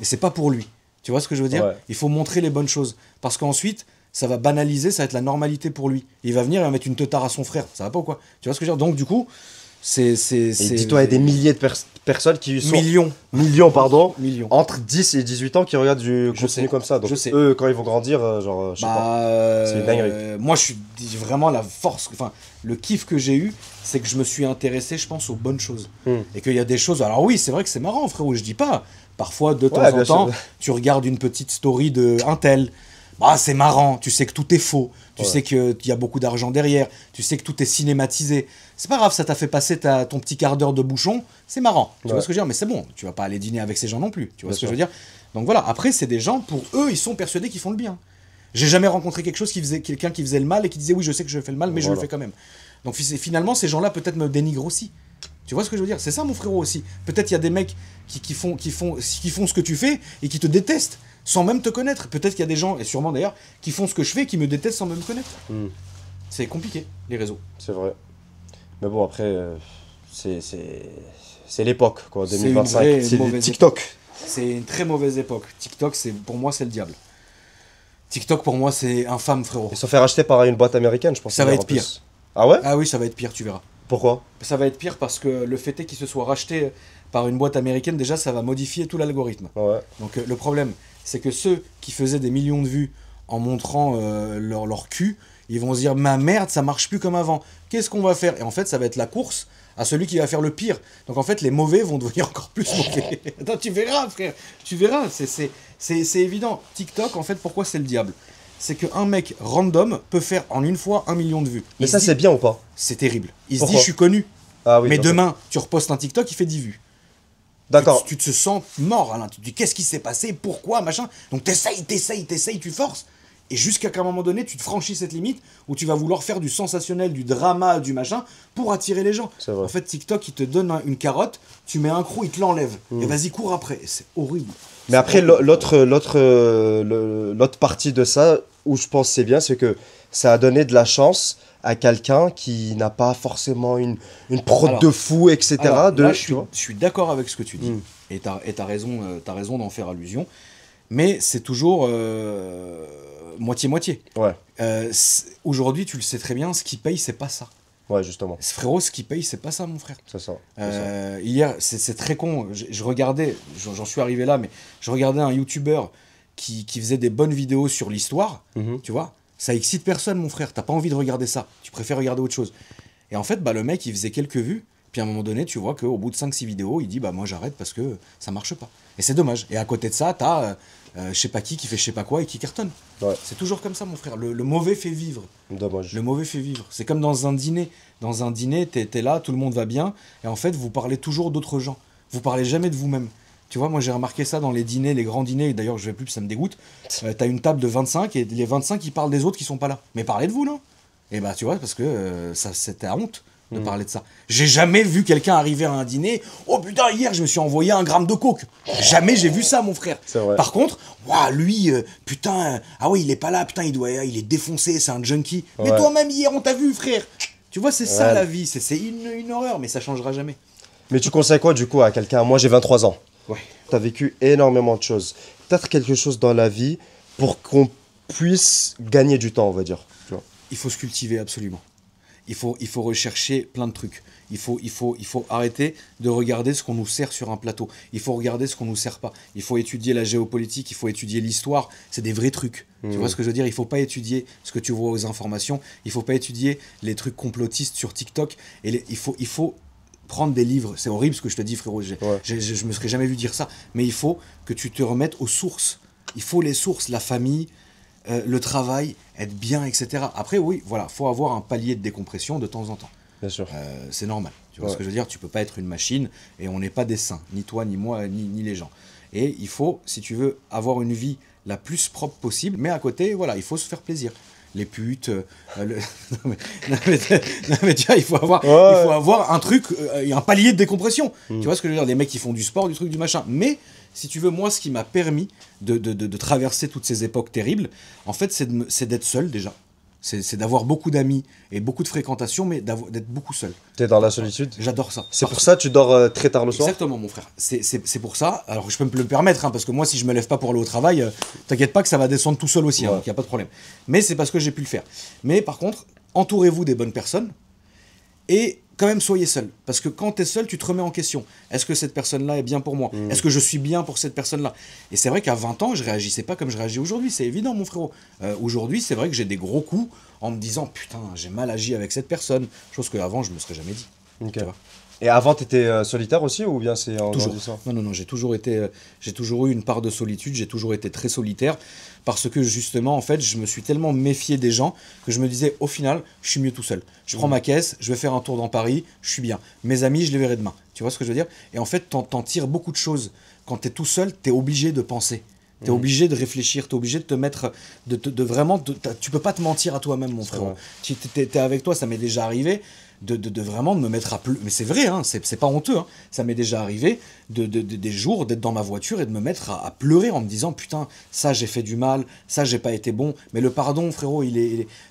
Et c'est pas pour lui. Tu vois ce que je veux dire? Il faut montrer les bonnes choses. Parce qu'ensuite, ça va banaliser, ça va être la normalité pour lui. Il va venir et va mettre une teutard à son frère. Ça va pas ou quoi? Tu vois ce que je veux dire? Donc du coup, c'est dis-toi, il y a des milliers de personnes qui sont... Millions, entre 10 et 18 ans qui regardent du contenu comme ça. Donc eux, quand ils vont grandir, genre, je sais pas, c'est une dinguerie. Moi, je suis vraiment la force... Enfin, le kiff que j'ai eu, c'est que je me suis intéressé, je pense, aux bonnes choses. Et qu'il y a des choses... Alors oui, c'est vrai que c'est marrant, frérot, je dis pas. Parfois, de temps en temps, tu regardes une petite story de un tel... Bah, c'est marrant, tu sais que tout est faux, tu sais qu'il y a beaucoup d'argent derrière, tu sais que tout est cinématisé. C'est pas grave, ça t'a fait passer ton petit quart d'heure de bouchon, c'est marrant. Tu vois ce que je veux dire? Mais c'est bon, tu vas pas aller dîner avec ces gens non plus. Tu vois ce que je veux dire? Donc voilà, après, c'est des gens, pour eux, ils sont persuadés qu'ils font le bien. J'ai jamais rencontré quelqu'un qui faisait le mal et qui disait oui, je sais que je fais le mal, mais je le fais quand même. Donc finalement, ces gens-là peut-être me dénigrent aussi. Tu vois ce que je veux dire? C'est ça, mon frérot, aussi. Peut-être il y a des mecs qui font ce que tu fais et qui te détestent sans même te connaître. Peut-être qu'il y a des gens, et sûrement d'ailleurs, qui font ce que je fais et qui me détestent sans même me connaître. C'est compliqué, les réseaux. C'est vrai. Mais bon, après, c'est l'époque, quoi. 2025, c'est TikTok. C'est une très mauvaise époque. TikTok, pour moi, c'est le diable. TikTok, pour moi, c'est infâme, frérot. Ils se sont fait racheter par une boîte américaine, je pense. Ça va être pire. Ah ouais? Ah oui, ça va être pire, tu verras. Pourquoi? Ça va être pire parce que le fait est qu'il se soit racheté par une boîte américaine, déjà, ça va modifier tout l'algorithme. Donc le problème, c'est que ceux qui faisaient des millions de vues en montrant leur cul, ils vont se dire, ma merde, ça marche plus comme avant. Qu'est-ce qu'on va faire? Et en fait, ça va être la course à celui qui va faire le pire. Donc en fait, les mauvais vont devenir encore plus mauvais. Attends, tu verras, frère. Tu verras, c'est évident. TikTok, en fait, pourquoi c'est le diable? C'est qu'un mec random peut faire en une fois 1 million de vues. Mais ça, c'est bien ou pas? C'est terrible. Il se dit, je suis connu. Ah oui, mais demain, tu repostes un TikTok, il fait 10 vues. D'accord. Tu te sens mort, Alain. Tu te dis, qu'est-ce qui s'est passé? Pourquoi? Machin. Donc t'essayes, tu forces. Et jusqu'à qu'à un moment donné, tu te franchis cette limite où tu vas vouloir faire du sensationnel, du drama, du machin, pour attirer les gens. C'est vrai. En fait, TikTok, il te donne une carotte, tu mets un croc, il te l'enlève. Et vas-y, cours après. C'est horrible. Mais après, l'autre partie de ça, où je pense que c'est bien, c'est que ça a donné de la chance à quelqu'un qui n'a pas forcément une prod de fou, etc. Là, je suis d'accord avec ce que tu dis. Et t'as raison d'en faire allusion. Mais c'est toujours moitié-moitié. Ouais. Aujourd'hui, tu le sais très bien, ce qui paye, c'est pas ça. Ouais, justement. Frérot, ce qui paye, c'est pas ça, mon frère. C'est ça. Hier, c'est très con. Je regardais, j'en suis arrivé là, mais je regardais un YouTuber qui faisait des bonnes vidéos sur l'histoire, tu vois. Ça excite personne, mon frère. T'as pas envie de regarder ça. Tu préfères regarder autre chose. Et en fait, le mec, il faisait quelques vues. Puis à un moment donné, tu vois qu'au bout de 5-6 vidéos, il dit moi j'arrête parce que ça marche pas. Et c'est dommage. Et à côté de ça, t'as je sais pas qui fait je sais pas quoi et qui cartonne. Ouais. C'est toujours comme ça, mon frère. Le mauvais fait vivre. Dommage. Le mauvais fait vivre. C'est comme dans un dîner. Dans un dîner, t'es là, tout le monde va bien, et en fait, vous parlez toujours d'autres gens. Vous parlez jamais de vous-même. Tu vois, moi j'ai remarqué ça dans les dîners, les grands dîners, d'ailleurs je vais plus, ça me dégoûte. T'as une table de 25 et les 25 ils parlent des autres qui sont pas là. Mais parlez de vous, non? Et bah tu vois, parce que ça c'était à honte de parler de ça. J'ai jamais vu quelqu'un arriver à un dîner, oh putain, hier je me suis envoyé 1 gramme de coke. Jamais j'ai vu ça, mon frère. Par contre, lui, putain, ah oui, il est pas là, putain, il est défoncé, c'est un junkie. Ouais. Mais toi-même hier on t'a vu, frère. Tu vois, c'est ça la vie, c'est une horreur, mais ça changera jamais. Mais tu conseilles quoi du coup à quelqu'un? Moi j'ai 23 ans. Ouais. Tu as vécu énormément de choses. Peut-être quelque chose dans la vie pour qu'on puisse gagner du temps, on va dire. Tu vois. Il faut se cultiver absolument. Il faut rechercher plein de trucs. Il faut arrêter de regarder ce qu'on nous sert sur un plateau. Il faut regarder ce qu'on nous sert pas. Il faut étudier la géopolitique, il faut étudier l'histoire. C'est des vrais trucs. Tu vois ce que je veux dire? Il faut pas étudier ce que tu vois aux informations. Il faut pas étudier les trucs complotistes sur TikTok. Et il faut prendre des livres, c'est horrible ce que je te dis, frérot, je me serais jamais vu dire ça, mais il faut que tu te remettes aux sources. Il faut les sources, la famille, le travail, être bien, etc. Après, oui, voilà, faut avoir un palier de décompression de temps en temps. Bien sûr. C'est normal, tu vois ce que je veux dire? Tu peux pas être une machine, et on n'est pas des saints, ni toi, ni moi, ni les gens. Et il faut, si tu veux avoir une vie la plus propre possible, mais à côté, voilà, il faut se faire plaisir. Les putes, non mais tu vois, il faut avoir un truc, un palier de décompression. Tu vois ce que je veux dire? Les mecs qui font du sport, du truc, du machin. Mais si tu veux, moi, ce qui m'a permis de traverser toutes ces époques terribles, en fait, c'est d'être seul déjà. C'est d'avoir beaucoup d'amis et beaucoup de fréquentation, mais d'être beaucoup seul. T'es dans la solitude? J'adore ça. C'est pour ça que tu dors très tard le soir? Exactement, mon frère. C'est pour ça. Alors, je peux me le permettre, hein, parce que moi, si je me lève pas pour aller au travail, t'inquiète pas que ça va descendre tout seul aussi, donc il n'y a pas de problème. Mais c'est parce que j'ai pu le faire. Mais par contre, entourez-vous des bonnes personnes et quand même soyez seul. Parce que quand tu es seul, tu te remets en question. Est-ce que cette personne-là est bien pour moi? Est-ce que je suis bien pour cette personne-là? Et c'est vrai qu'à 20 ans, je réagissais pas comme je réagis aujourd'hui. C'est évident, mon frérot. Aujourd'hui, c'est vrai que j'ai des gros coups en me disant « Putain, j'ai mal agi avec cette personne ». Chose qu'avant, je me serais jamais dit. Okay. Et avant, tu étais solitaire aussi ou bien c'est en toujours. Non, j'ai toujours eu une part de solitude, j'ai toujours été très solitaire parce que justement, en fait, je me suis tellement méfié des gens que je me disais, au final, je suis mieux tout seul. Je prends ma caisse, je vais faire un tour dans Paris, je suis bien. Mes amis, je les verrai demain. Tu vois ce que je veux dire? Et en fait, t'en tires beaucoup de choses. Quand t'es tout seul, t'es obligé de penser. T'es obligé de réfléchir, t'es obligé de te mettre, tu peux pas te mentir à toi-même, mon frère. T'es avec toi, ça m'est déjà arrivé. De vraiment me mettre à pleurer, mais c'est vrai, hein, c'est pas honteux, hein. Ça m'est déjà arrivé des jours d'être dans ma voiture et de me mettre à pleurer en me disant putain, ça j'ai fait du mal, ça j'ai pas été bon, mais le pardon, frérot,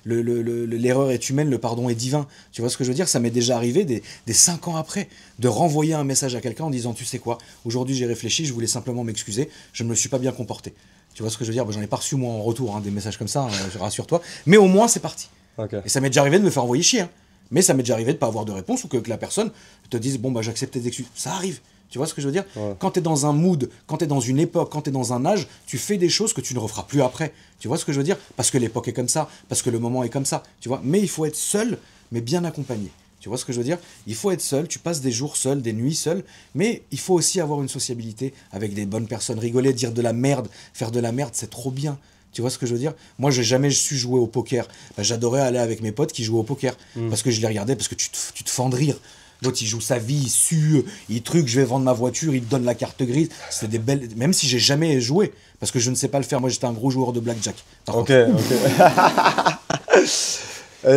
l'erreur est humaine, le pardon est divin. Tu vois ce que je veux dire? Ça m'est déjà arrivé des 5 ans après de renvoyer un message à quelqu'un en disant tu sais quoi, aujourd'hui j'ai réfléchi, je voulais simplement m'excuser, je ne me suis pas bien comporté. Tu vois ce que je veux dire? J'en ai pas reçu moi en retour, hein, des messages comme ça, rassure-toi, mais au moins c'est parti. Okay. Et ça m'est déjà arrivé de me faire envoyer chier, hein. Mais ça m'est déjà arrivé de ne pas avoir de réponse ou que la personne te dise bon bah j'accepte tes excuses. Ça arrive. Tu vois ce que je veux dire? Quand tu es dans un mood, quand tu es dans une époque, quand tu es dans un âge, tu fais des choses que tu ne referas plus après. Tu vois ce que je veux dire? Parce que l'époque est comme ça, parce que le moment est comme ça. Tu vois? Mais il faut être seul, mais bien accompagné. Tu vois ce que je veux dire? Il faut être seul, tu passes des jours seul, des nuits seul, mais il faut aussi avoir une sociabilité avec des bonnes personnes. Rigoler, dire de la merde, faire de la merde, c'est trop bien. Tu vois ce que je veux dire? Moi, j'ai jamais su jouer au poker. J'adorais aller avec mes potes qui jouaient au poker. Parce que je les regardais, parce que tu te fends de rire. L'autre, il joue sa vie, il sue, il truc, je vais vendre ma voiture, il te donne la carte grise. C'est des belles... Même si j'ai jamais joué, parce que je ne sais pas le faire. Moi, j'étais un gros joueur de blackjack. Ok.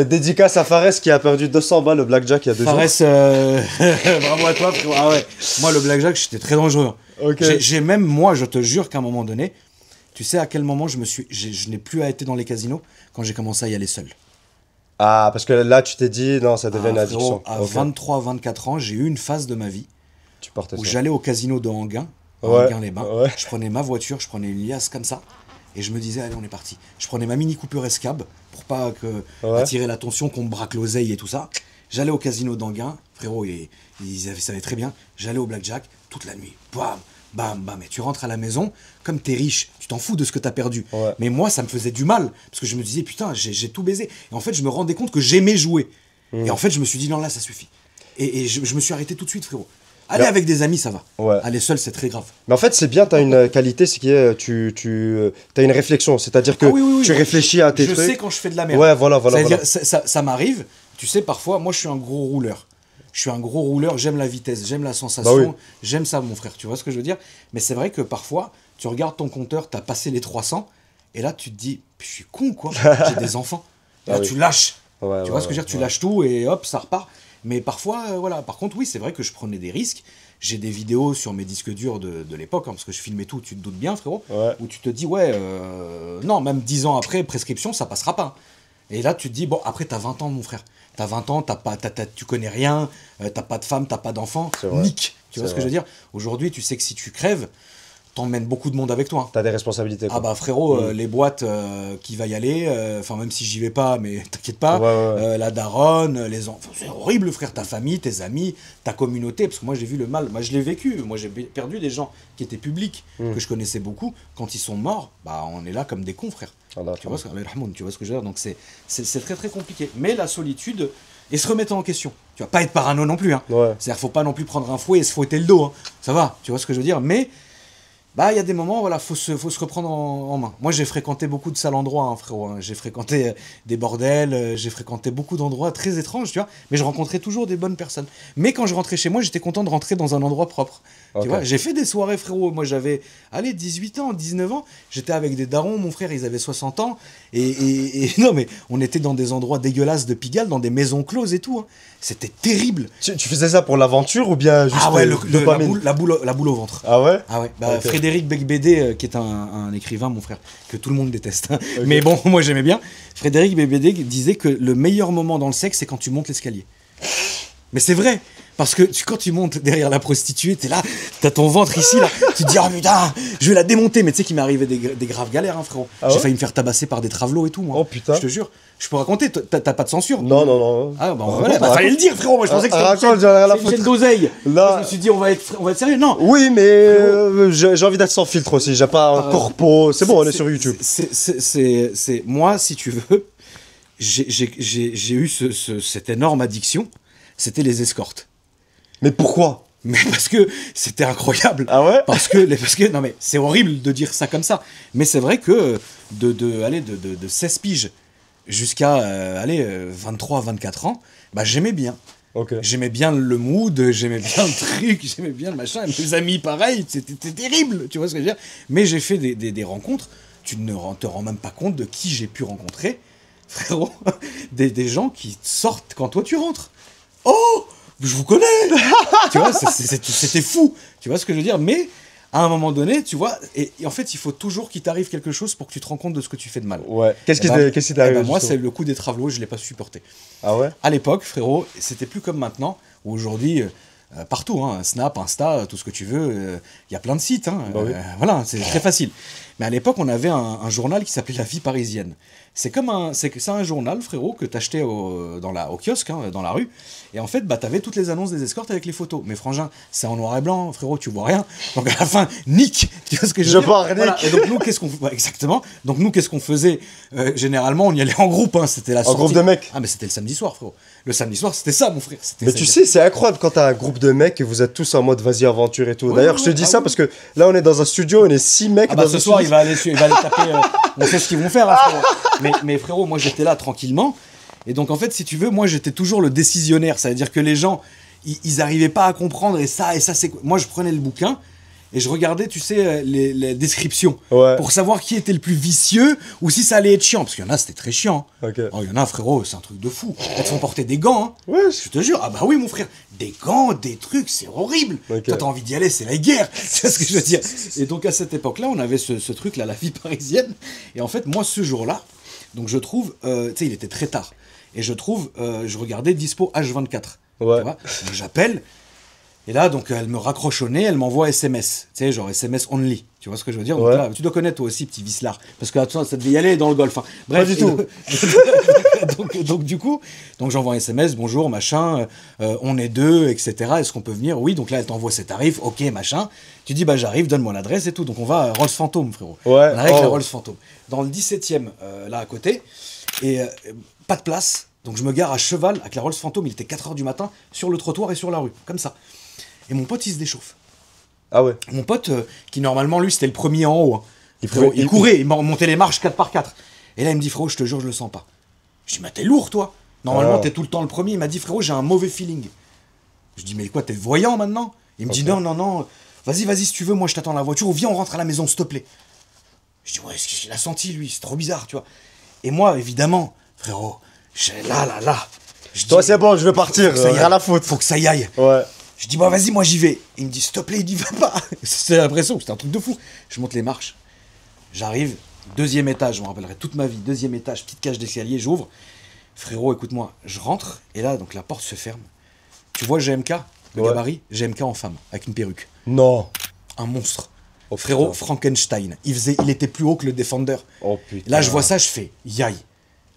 Dédicace à Fares qui a perdu 200 balles le blackjack il y a 2 jours. Fares, bravo à toi. Ah ouais. Moi, le blackjack, j'étais très dangereux. Okay. J'ai même, moi, je te jure qu'à un moment donné, tu sais à quel moment je n'ai plus été dans les casinos quand j'ai commencé à y aller seul. Ah, parce que là, tu t'es dit, non, ça devient une addiction. À 23-24 ans, j'ai eu une phase de ma vie où j'allais au casino de Enghien, Enghien-les-Bains. Ouais. Je prenais ma voiture, je prenais une liasse comme ça, et je me disais, allez, on est parti. Je prenais ma Mini Cooper Escab pour pas attirer l'attention, qu'on me braque l'oseille et tout ça. J'allais au casino d'Enghien, frérot, ils savaient très bien. J'allais au blackjack toute la nuit. Bam, bam, bam. Et tu rentres à la maison, comme t'es riche, tu t'en fous de ce que t'as perdu. Ouais. Mais moi, ça me faisait du mal, parce que je me disais, putain, j'ai tout baisé. Et en fait, je me rendais compte que j'aimais jouer. Et en fait, je me suis dit, non, là, ça suffit. Et je me suis arrêté tout de suite, frérot. Aller avec des amis, ça va. Ouais. Aller seul, c'est très grave. Mais en fait, c'est bien, tu as une qualité, c'est que tu as une réflexion. C'est-à-dire que tu réfléchis à tes trucs. Je sais quand je fais de la merde. Ouais, voilà. Ça m'arrive, tu sais, parfois, moi, je suis un gros rouleur. J'aime la vitesse, j'aime la sensation, j'aime ça, mon frère. Tu vois ce que je veux dire? Mais c'est vrai que parfois, tu regardes ton compteur, tu as passé les 300, et là, tu te dis, je suis con, quoi. J'ai des enfants. Et là, tu lâches. Tu vois ce que je veux dire? Tu lâches tout, et hop, ça repart. Mais parfois, voilà. Par contre, oui, c'est vrai que je prenais des risques. J'ai des vidéos sur mes disques durs de l'époque, hein, parce que je filmais tout, tu te doutes bien, frérot, où tu te dis, non, même 10 ans après, prescription, ça passera pas. Et là, tu te dis, bon, après, t'as 20 ans, mon frère. T'as 20 ans, tu connais rien, t'as pas de femme, t'as pas d'enfant, nique. Tu vois ce que je veux dire? Aujourd'hui, tu sais que si tu crèves, t'emmènes beaucoup de monde avec toi. T'as des responsabilités, quoi. Ah bah frérot, les boîtes, qui va y aller, enfin même si j'y vais pas, mais t'inquiète pas, la daronne, les enfants, c'est horrible, frère, ta famille, tes amis, ta communauté, parce que moi j'ai vu le mal, moi je l'ai vécu, moi j'ai perdu des gens qui étaient publics, que je connaissais beaucoup, quand ils sont morts, bah on est là comme des cons, frère. Tu vois ce que je veux dire? Donc c'est très très compliqué. Mais la solitude, et se remettre en question. Tu vas pas être parano non plus, hein. C'est-à-dire faut pas non plus prendre un fouet et se fouetter le dos, hein. Ça va, tu vois ce que je veux dire? Mais bah, il y a des moments, voilà, faut se reprendre en main. Moi, j'ai fréquenté beaucoup de sales endroits, hein, frérot. Hein. J'ai fréquenté des bordels, j'ai fréquenté beaucoup d'endroits très étranges, tu vois. Mais je rencontrais toujours des bonnes personnes. Mais quand je rentrais chez moi, j'étais content de rentrer dans un endroit propre. Tu vois, j'ai fait des soirées, frérot. Moi, j'avais, 18 ans, 19 ans. J'étais avec des darons, mon frère, ils avaient 60 ans. Et non, mais on était dans des endroits dégueulasses de Pigalle, dans des maisons closes et tout. Hein. C'était terrible. Tu faisais ça pour l'aventure ou bien juste la boule au ventre. Ah ouais? Ah ouais. Bah, Frédéric Beigbeder, qui est un écrivain, mon frère, que tout le monde déteste. Hein. Mais bon, moi j'aimais bien. Frédéric Beigbeder disait que le meilleur moment dans le sexe, c'est quand tu montes l'escalier. Mais c'est vrai. Parce que quand tu montes derrière la prostituée, t'es là, t'as ton ventre ici, là, tu te dis, oh putain, je vais la démonter. Mais tu sais qu'il m'est arrivé des graves galères, hein, frérot. J'ai failli me faire tabasser par des travelots et tout, moi. Oh putain. Je te jure. Je peux raconter, t'as pas de censure? Non. Ah bah voilà, fallait le dire, frérot. Moi je pensais que c'était une chaîne d'oseille. Là, je me suis dit, on va être sérieux. Non. Oui, mais j'ai envie d'être sans filtre aussi. J'ai pas un corpo. C'est bon, on est sur YouTube. C'est moi, si tu veux, j'ai eu cette énorme addiction. C'était les escortes. Mais pourquoi? Mais parce que c'était incroyable. Ah ouais? Parce que non mais c'est horrible de dire ça comme ça. Mais c'est vrai que de 16 piges jusqu'à 23, 24 ans, bah j'aimais bien. J'aimais bien le mood, j'aimais bien le truc, j'aimais bien le machin. Mes amis, pareil, c'était terrible, tu vois ce que je veux dire? Mais j'ai fait des rencontres, tu ne te rends même pas compte de qui j'ai pu rencontrer, frérot. Des gens qui sortent quand toi tu rentres. Oh, je vous connais. Tu vois, c'était fou. Tu vois ce que je veux dire? Mais à un moment donné, tu vois, et en fait, il faut toujours qu'il t'arrive quelque chose pour que tu te rends compte de ce que tu fais de mal. Ouais. Qu'est-ce qui t'est arrivé? Moi, c'est le coup des travelots, je l'ai pas supporté. Ah ouais? À l'époque, frérot, c'était plus comme maintenant, où aujourd'hui, partout, hein, Snap, Insta, tout ce que tu veux, il y a plein de sites. Hein, voilà, c'est très facile. Mais à l'époque, on avait un journal qui s'appelait La Vie Parisienne. C'est un journal, frérot, que t'achetais au kiosque, hein, dans la rue. Et en fait, bah, t'avais toutes les annonces des escortes avec les photos. Mais frangin, c'est en noir et blanc, frérot, tu vois rien. Donc à la fin, nique. Tu vois ce que je veux dire? Voilà. Et donc nous, exactement. Donc nous, qu'est-ce qu'on faisait? Généralement, on y allait en groupe. Hein. C'était la sortie. En groupe de mecs. Ah, mais c'était le samedi soir, frérot. Le samedi soir, c'était ça, mon frère. Mais tu sais, c'est incroyable quand t'as un groupe de mecs et vous êtes tous en mode vas-y aventure et tout. D'ailleurs, je te dis ça parce que là, on est dans un studio, on est 6 mecs. Ah bah ce soir, il va aller taper. On sait ce qu'ils vont faire, hein, frérot. Mais frérot, moi j'étais là tranquillement. Et donc en fait, si tu veux, moi j'étais toujours le décisionnaire. Ça veut dire que les gens, ils arrivaient pas à comprendre et ça c'est quoi. Moi je prenais le bouquin et je regardais, tu sais, les descriptions pour savoir qui était le plus vicieux ou si ça allait être chiant. Parce qu'il y en a, c'était très chiant. Oh, il y en a, frérot, c'est un truc de fou. Elles te font porter des gants. Hein. Ouais. Je te jure. Ah bah oui, mon frère. Des gants, des trucs, c'est horrible. Toi, t'as envie d'y aller, c'est la guerre. C'est ce que je veux dire. Et donc à cette époque-là, on avait ce truc-là, La Vie Parisienne. Et en fait, moi, ce jour-là, donc je trouve, tu sais, il était très tard. Et je trouve, je regardais Dispo H24. Tu vois, donc j'appelle. Et là, donc, elle me raccroche au nez, elle m'envoie SMS. Tu sais, genre SMS only. Tu vois ce que je veux dire? Donc là, tu dois connaître toi aussi, petit vicelard. Parce que toi, ça devait y aller dans le golf. Hein. Bref, pas du tout. donc, du coup, j'envoie un SMS, bonjour, machin, on est deux, etc. Est-ce qu'on peut venir? Oui, donc là, elle t'envoie ses tarifs, ok, machin. Tu dis, bah j'arrive, donne-moi l'adresse et tout. Donc on va à Rolls Fantôme, frérot. On arrive à la Rolls Fantôme. Dans le 17e, là à côté. Et pas de place. Donc je me gare à cheval avec la Rolls Fantôme. Il était 4h du matin, sur le trottoir et sur la rue. Comme ça. Et mon pote, il se déchauffe. Ah ouais. Mon pote, qui normalement, lui, c'était le premier en haut. Hein. Il courait, il montait les marches 4x4. Et là, il me dit, frérot, je te jure, je le sens pas. Je dis, mais t'es lourd, toi. Normalement, t'es tout le temps le premier. Il m'a dit, frérot, j'ai un mauvais feeling. Je dis, mais quoi, t'es voyant maintenant? Il me dit, non, vas-y, si tu veux, moi, je t'attends à la voiture, ou viens, on rentre à la maison, s'il te plaît. Je dis, ouais, est-ce qu'il a senti, lui? C'est trop bizarre, tu vois. Et moi, évidemment, frérot, là. Toi, c'est bon, je vais partir, rien à la faute. Faut que ça y aille. Ouais. Je dis, bah vas-y, moi j'y vais. Il me dit, s'il te plaît, il dit, va pas. C'était l'impression, c'était un truc de fou. Je monte les marches. J'arrive, 2e étage, je me rappellerai toute ma vie. 2e étage, petite cage d'escalier, j'ouvre. Frérot, écoute-moi, je rentre, et là, donc la porte se ferme. Tu vois GMK, le gabarit, GMK en femme, avec une perruque. Non. Un monstre. Oh, frérot, putain. Frankenstein. Il était plus haut que le Defender. Oh putain. Là, je vois ça, je fais, yaï.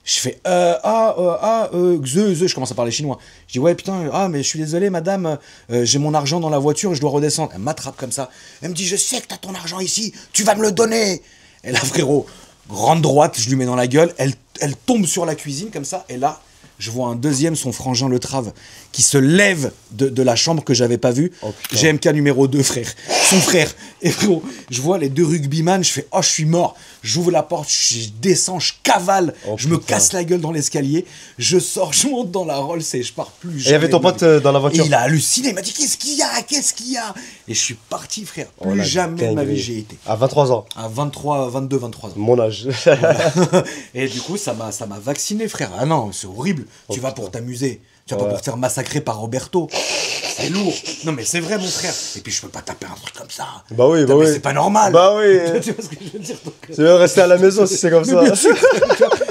Je fais je commence à parler chinois. Je dis ouais putain, mais je suis désolé madame, j'ai mon argent dans la voiture et je dois redescendre. Elle m'attrape comme ça. Elle me dit je sais que t'as ton argent ici, tu vas me le donner. Et là frérot, grande droite, je lui mets dans la gueule, elle tombe sur la cuisine comme ça et là je vois un deuxième, son frangin le Trave, qui se lève de la chambre que j'avais pas vue. Oh, GMK numéro 2, frère. Son frère. Et frérot, je vois les 2 rugbyman, je fais, oh, je suis mort. J'ouvre la porte, je descends, je cavale, je me casse la gueule dans l'escalier, je sors, je monte dans la Rolls et je pars plus. Et il y avait ton pote dans la voiture. Et il a halluciné, il m'a dit, qu'est-ce qu'il y a? Et je suis parti, frère. Plus jamais de ma vie j'ai été. À 23 ans. À 22, 23 ans. Mon âge. Et du coup, ça m'a vacciné, frère. Ah non, c'est horrible. Tu vas pour t'amuser. Tu vas pas pour te faire massacrer par Roberto. C'est lourd. Non, mais c'est vrai, mon frère. Et puis, je peux pas taper un truc comme ça. Bah oui. C'est pas normal. Bah oui. Tu vois ce que je veux dire? Tu veux rester à la maison si c'est comme ça.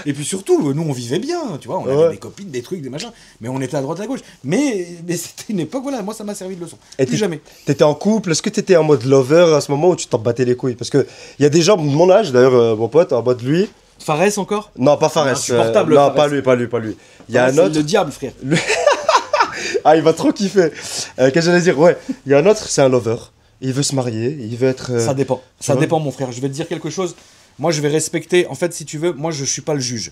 Et puis surtout, nous, on vivait bien. Tu vois, on avait des copines, des trucs, des machins. Mais on était à droite, à gauche. Mais c'était une époque, voilà, moi, ça m'a servi de leçon. Et plus jamais. T'étais en couple. Est-ce que t'étais en mode lover à ce moment où tu t'en battais les couilles? Parce qu'il y a des gens de mon âge, d'ailleurs, mon pote, en mode lui. Fares encore? Non, pas Fares. Insupportable. Non, pas lui. Il y a un autre. Le diable, frère. Ah, il va trop kiffer. Qu'est-ce que j'allais dire? Ouais, il y a un autre, c'est un lover. Il veut se marier, il veut être. Ça dépend. Ça dépend, mon frère. Je vais te dire quelque chose. Moi, je vais respecter. En fait, si tu veux, moi, je suis pas le juge.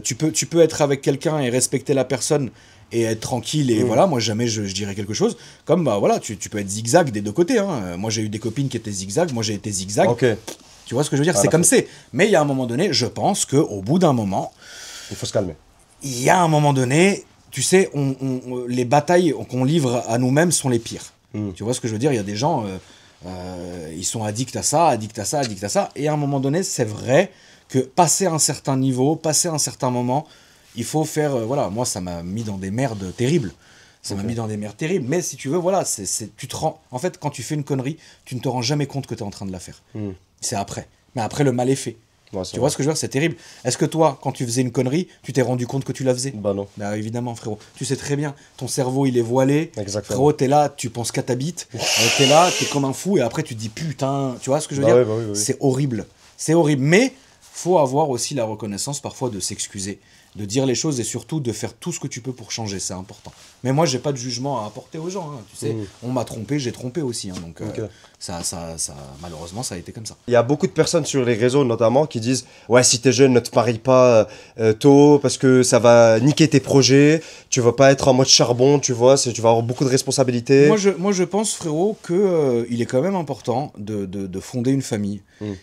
Tu peux être avec quelqu'un et respecter la personne et être tranquille. Et voilà, moi, jamais je dirais quelque chose. Comme, bah voilà, tu peux être zigzag des deux côtés. Hein. Moi, j'ai eu des copines qui étaient zigzag. Moi, j'ai été zigzag. Ok. Tu vois ce que je veux dire? C'est comme c'est. Mais il y a un moment donné, je pense qu'au bout d'un moment. Il faut se calmer. Il y a un moment donné. Tu sais, les batailles qu'on livre à nous-mêmes sont les pires. Tu vois ce que je veux dire? Il y a des gens, ils sont addicts à ça. Et à un moment donné, c'est vrai que passer un certain niveau, passer un certain moment, il faut faire... voilà, moi, ça m'a mis dans des merdes terribles. Mais si tu veux, voilà, tu te rends... En fait, quand tu fais une connerie, tu ne te rends jamais compte que tu es en train de la faire. C'est après. Mais après, le mal est fait. Ouais, tu vois ce que je veux dire? C'est terrible. Est-ce que toi, quand tu faisais une connerie, tu t'es rendu compte que tu la faisais? Bah non. Bah évidemment, frérot. Tu sais très bien. Ton cerveau, il est voilé. Exactement. Frérot, t'es là, tu penses qu'à ta bite. T'es là, t'es comme un fou. Et après, tu te dis putain. Tu vois ce que je veux dire? Oui. C'est horrible. C'est horrible. Mais faut avoir aussi la reconnaissance parfois de s'excuser, de dire les choses et surtout de faire tout ce que tu peux pour changer. C'est important. Mais moi, j'ai pas de jugement à apporter aux gens. Hein. Tu sais, on m'a trompé, j'ai trompé aussi. Hein. Donc, ça, malheureusement, ça a été comme ça. Il y a beaucoup de personnes sur les réseaux, notamment, qui disent « Ouais, si t'es jeune, ne te marie pas tôt, parce que ça va niquer tes projets, tu vas pas être en mode charbon, tu vois, tu vas avoir beaucoup de responsabilités. » Moi, je pense, frérot, qu'il est quand même important de fonder une famille.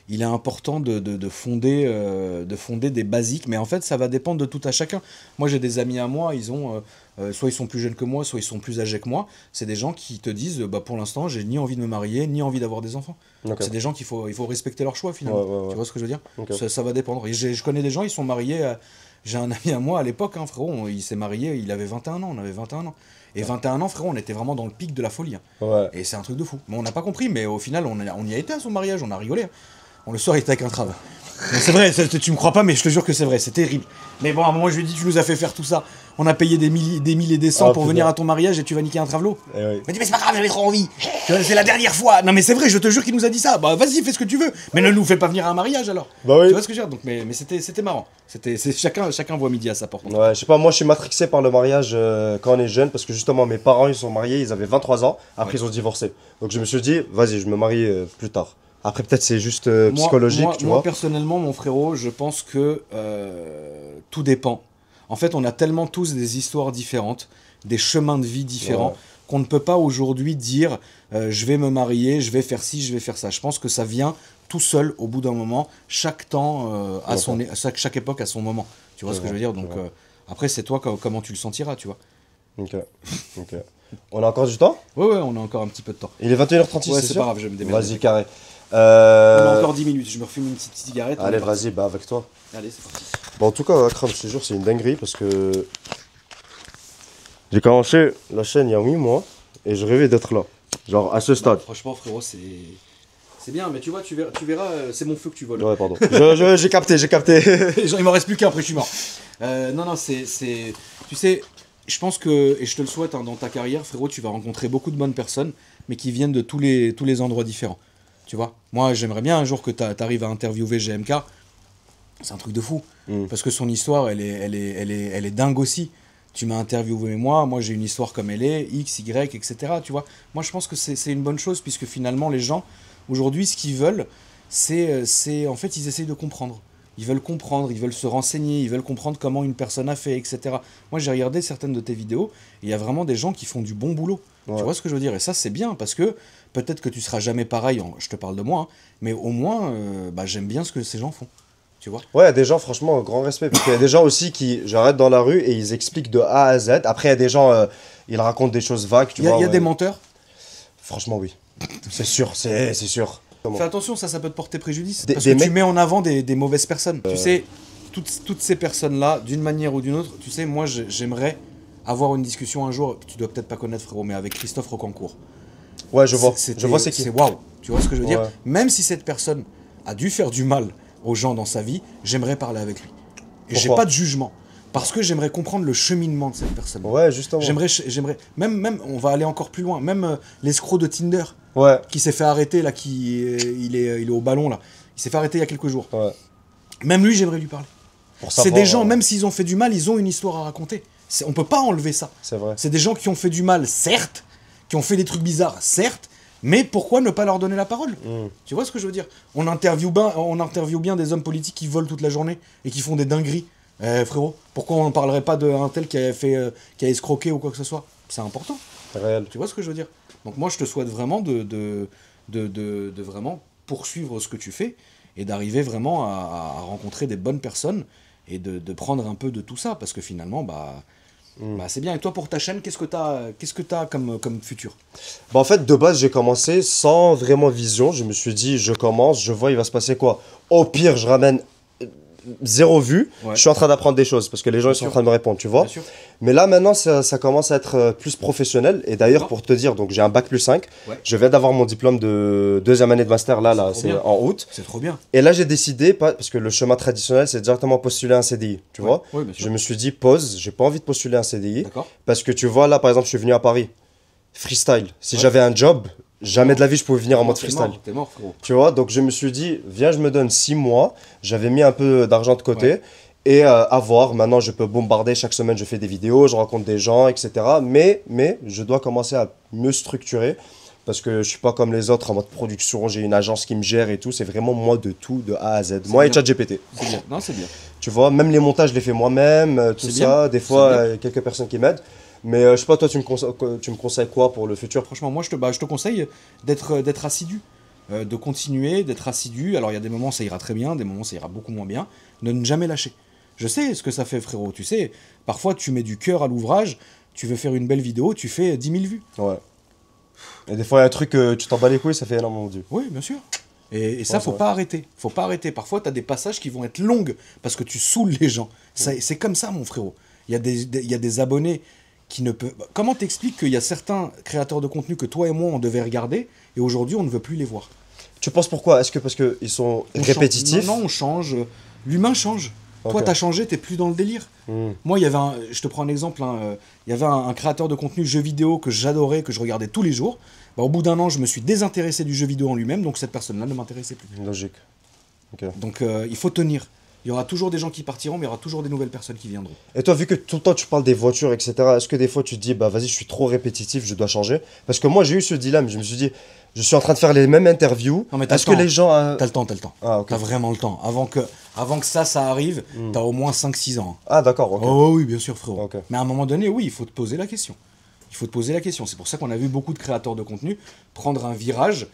Il est important de fonder des basiques, mais en fait, ça va dépendre de tout à chacun. Moi, j'ai des amis à moi, ils ont... soit ils sont plus jeunes que moi, soit ils sont plus âgés que moi. C'est des gens qui te disent, bah, pour l'instant, j'ai ni envie de me marier, ni envie d'avoir des enfants. Okay. C'est des gens il faut respecter leur choix, finalement. Tu vois ce que je veux dire? Ça va dépendre. Je connais des gens, ils sont mariés. J'ai un ami à moi à l'époque, hein, frérot, il s'est marié, il avait 21 ans, on avait 21 ans. Et 21 ans, frérot, on était vraiment dans le pic de la folie. Hein. Et c'est un truc de fou. Mais on n'a pas compris, mais au final, on y a été à son mariage, on a rigolé. Hein. Le soir, il était avec un trave. C'est vrai, tu me crois pas, mais je te jure que c'est vrai, c'est terrible. Mais bon, à un moment, je lui ai dit, tu nous as fait faire tout ça. On a payé des mille et des cents pour venir à ton mariage et tu vas niquer un travelot. Il m'a dit, mais c'est pas grave, j'avais trop envie. C'est la dernière fois. Non, mais c'est vrai, je te jure qu'il nous a dit ça. Bah, vas-y, fais ce que tu veux. Mais ne nous fais pas venir à un mariage alors. Bah oui. Tu vois ce que je veux dire? Donc, mais c'était marrant. Chacun voit midi à sa porte. Ouais, je sais pas, moi je suis matrixé par le mariage quand on est jeune parce que justement mes parents ils sont mariés, ils avaient 23 ans, après ils ont divorcé. Donc je me suis dit, vas-y, je me marie plus tard. Après, peut-être c'est juste psychologique, tu vois. Moi, personnellement, mon frérot, je pense que tout dépend. En fait, on a tellement tous des histoires différentes, des chemins de vie différents. qu'on ne peut pas aujourd'hui dire je vais me marier, je vais faire ci, je vais faire ça. Je pense que ça vient tout seul au bout d'un moment, chaque temps, chaque époque à son moment. Tu vois ce que je veux dire? Donc après, c'est toi comment tu le sentiras, tu vois. Ok. On a encore du temps? Ouais, on a encore un petit peu de temps. Il est 21h36, ouais, c'est sûr? Pas grave, je vais me démerder. Vas-y, carré. On a encore 10 minutes, je me refume une petite cigarette. Allez, vas-y, bah avec toi. Allez, c'est parti. Bon, en tout cas, Akram, je te jure, c'est une dinguerie parce que j'ai commencé la chaîne il y a 8 mois et je rêvais d'être là. Genre à ce stade. Franchement, frérot, c'est bien, mais tu vois, tu verras c'est mon feu que tu voles. Ouais, pardon. J'ai capté. Il m'en reste plus qu'un, après je suis mort. Non, tu sais, je pense que, et je te le souhaite, hein, dans ta carrière, frérot, tu vas rencontrer beaucoup de bonnes personnes, mais qui viennent de tous les endroits différents. Tu vois, moi, j'aimerais bien un jour que tu arrives à interviewer GMK. C'est un truc de fou. Parce que son histoire, elle est dingue aussi. Tu m'as interviewé moi j'ai une histoire comme elle est, X, Y, etc. Tu vois, moi je pense que c'est une bonne chose, puisque finalement les gens, aujourd'hui, ce qu'ils veulent, c'est en fait, ils essayent de comprendre. Ils veulent comprendre, ils veulent se renseigner, ils veulent comprendre comment une personne a fait, etc. Moi j'ai regardé certaines de tes vidéos, et il y a vraiment des gens qui font du bon boulot. Ouais. Tu vois ce que je veux dire? Et ça c'est bien, parce que peut-être que tu seras jamais pareil, je te parle de moi, hein, mais au moins, j'aime bien ce que ces gens font. Tu vois? Ouais, des gens, franchement, grand respect. Parce qu'il y a des gens aussi qui, j'arrête dans la rue et ils expliquent de A à Z. Après, il y a des gens, ils racontent des choses vagues. Il y a des menteurs? Franchement, oui. C'est sûr, c'est sûr. Fais attention, ça peut te porter préjudice. Parce que tu mets en avant des mauvaises personnes. Tu sais, toutes ces personnes-là, d'une manière ou d'une autre, tu sais, moi, j'aimerais avoir une discussion un jour, tu dois peut-être pas connaître, frérot, mais avec Christophe Rocancourt. Ouais, je vois. Je vois c'est qui. C'est waouh. Tu vois ce que je veux dire? Même si cette personne a dû faire du mal aux gens dans sa vie, j'aimerais parler avec lui. Et j'ai pas de jugement. Parce que j'aimerais comprendre le cheminement de cette personne. Ouais, justement. J'aimerais même, on va aller encore plus loin, même l'escroc de Tinder, qui s'est fait arrêter, là, il est au ballon, là. Il s'est fait arrêter il y a quelques jours. Ouais. Même lui, j'aimerais lui parler. C'est des gens, même s'ils ont fait du mal, ils ont une histoire à raconter. On peut pas enlever ça. C'est vrai. C'est des gens qui ont fait du mal, certes, qui ont fait des trucs bizarres, certes, mais pourquoi ne pas leur donner la parole? Tu vois ce que je veux dire? On interviewe bien des hommes politiques qui volent toute la journée et qui font des dingueries. Frérot, pourquoi on ne parlerait pas d'un tel qui a escroqué ou quoi que ce soit? C'est important. Réel. Tu vois ce que je veux dire? Donc moi, je te souhaite vraiment de vraiment poursuivre ce que tu fais et d'arriver vraiment à rencontrer des bonnes personnes et de prendre un peu de tout ça, parce que finalement, c'est bien. Et toi, pour ta chaîne, qu'est-ce que t'as comme futur? En fait, de base, j'ai commencé sans vraiment vision. Je me suis dit, je commence, je vois, il va se passer quoi. Au pire, je ramène 0 vue. Je suis en train d'apprendre des choses parce que les gens ils sont en train de me répondre, tu vois. Mais là, maintenant, ça commence à être plus professionnel. Et d'ailleurs, pour te dire, donc j'ai un bac plus 5. Je viens d'avoir mon diplôme de 2e année de master, là c'est en août. C'est trop bien. Et là, j'ai décidé, parce que le chemin traditionnel, c'est directement postuler un CDI, tu vois. Je me suis dit, pause, j'ai pas envie de postuler un CDI. Parce que tu vois, là, par exemple, je suis venu à Paris. Freestyle. Si j'avais un job, jamais de la vie je pouvais venir en mode freestyle. T'es mort, frérot. Tu vois, donc je me suis dit, viens, je me donne 6 mois. J'avais mis un peu d'argent de côté. Et à voir, maintenant je peux bombarder, chaque semaine je fais des vidéos, je rencontre des gens, etc. Mais je dois commencer à me structurer. Parce que je suis pas comme les autres en mode production, j'ai une agence qui me gère et tout. C'est vraiment moi de tout, de A à Z. Moi et ChatGPT. C'est bien. Non, c'est bien. Tu vois, même les montages, je les fais moi-même, tout ça. Des fois, quelques personnes qui m'aident. Mais je sais pas, toi, tu me conseilles quoi pour le futur? Franchement, moi, je te conseille d'être assidu, de continuer, d'être assidu. Alors, il y a des moments, ça ira très bien, des moments, ça ira beaucoup moins bien. De ne jamais lâcher. Je sais ce que ça fait, frérot. Tu sais, parfois, tu mets du cœur à l'ouvrage, tu veux faire une belle vidéo, tu fais 10 000 vues. Ouais. Et des fois, il y a un truc, tu t'en bats les couilles, ça fait énormément de vues. Oui, bien sûr. Et ça, faut pas arrêter. Faut pas arrêter. Parfois, tu as des passages qui vont être longues parce que tu saoules les gens. C'est comme ça, mon frérot. Il y a des abonnés qui ne peuvent... Comment t'expliques qu'il y a certains créateurs de contenu que toi et moi, on devait regarder et aujourd'hui, on ne veut plus les voir? Tu penses pourquoi? Est-ce que parce qu'ils sont répétitifs? Non, on change. L'humain change. Toi, t'as changé, t'es plus dans le délire. Moi, il y avait je te prends un exemple, il y avait un créateur de contenu jeux vidéo que j'adorais, que je regardais tous les jours. Au bout d'un an, je me suis désintéressé du jeu vidéo en lui-même, donc cette personne-là ne m'intéressait plus. Logique. Donc, il faut tenir. Il y aura toujours des gens qui partiront, mais il y aura toujours des nouvelles personnes qui viendront. Et toi, vu que tout le temps tu parles des voitures, etc., est-ce que des fois tu te dis, vas-y, je suis trop répétitif, je dois changer? Parce que moi, j'ai eu ce dilemme, je me suis dit, je suis en train de faire les mêmes interviews. Non, mais est-ce que les gens... T'as le temps. Ah, okay. T'as vraiment le temps. Avant que ça arrive, t'as au moins 5-6 ans. Ah, d'accord, ok. Oh oui, bien sûr, frérot. Okay. Mais à un moment donné, oui, il faut te poser la question. Il faut te poser la question. C'est pour ça qu'on a vu beaucoup de créateurs de contenu prendre un virage,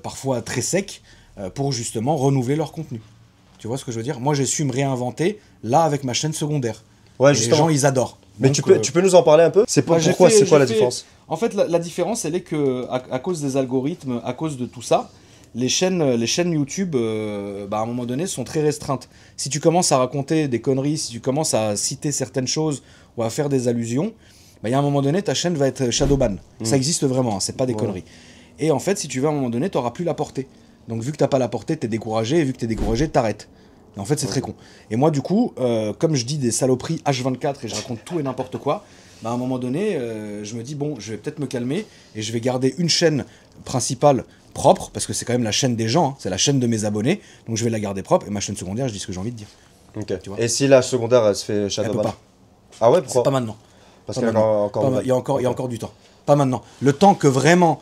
parfois très sec, pour justement renouveler leur contenu. Tu vois ce que je veux dire? Moi, j'ai su me réinventer là avec ma chaîne secondaire. Ouais, les gens, ils adorent. Mais donc, tu peux nous en parler un peu? C'est pourquoi, c'est quoi la différence? En fait, la différence, elle est que à cause des algorithmes, à cause de tout ça, les chaînes YouTube, à un moment donné, sont très restreintes. Si tu commences à raconter des conneries, si tu commences à citer certaines choses ou à faire des allusions, il y a un moment donné, ta chaîne va être shadowban. Ça existe vraiment, hein, c'est pas des conneries. Et en fait, si tu veux, à un moment donné, tu n'auras plus la portée. Donc vu que tu n'as pas la portée, tu es découragé, et vu que tu es découragé, t'arrêtes. Et en fait, c'est très con. Et moi, du coup, comme je dis des saloperies H24 et je raconte tout et n'importe quoi, à un moment donné, je me dis, bon, je vais peut-être me calmer et je vais garder une chaîne principale propre, parce que c'est quand même la chaîne des gens, hein, c'est la chaîne de mes abonnés, donc je vais la garder propre, et ma chaîne secondaire, je dis ce que j'ai envie de dire. Ok. Tu vois, et si la secondaire, elle se fait shadowban? Elle peut pas. Ah ouais, pourquoi? C'est pas maintenant. Parce qu'il y a encore du temps. Pas maintenant. Le temps que vraiment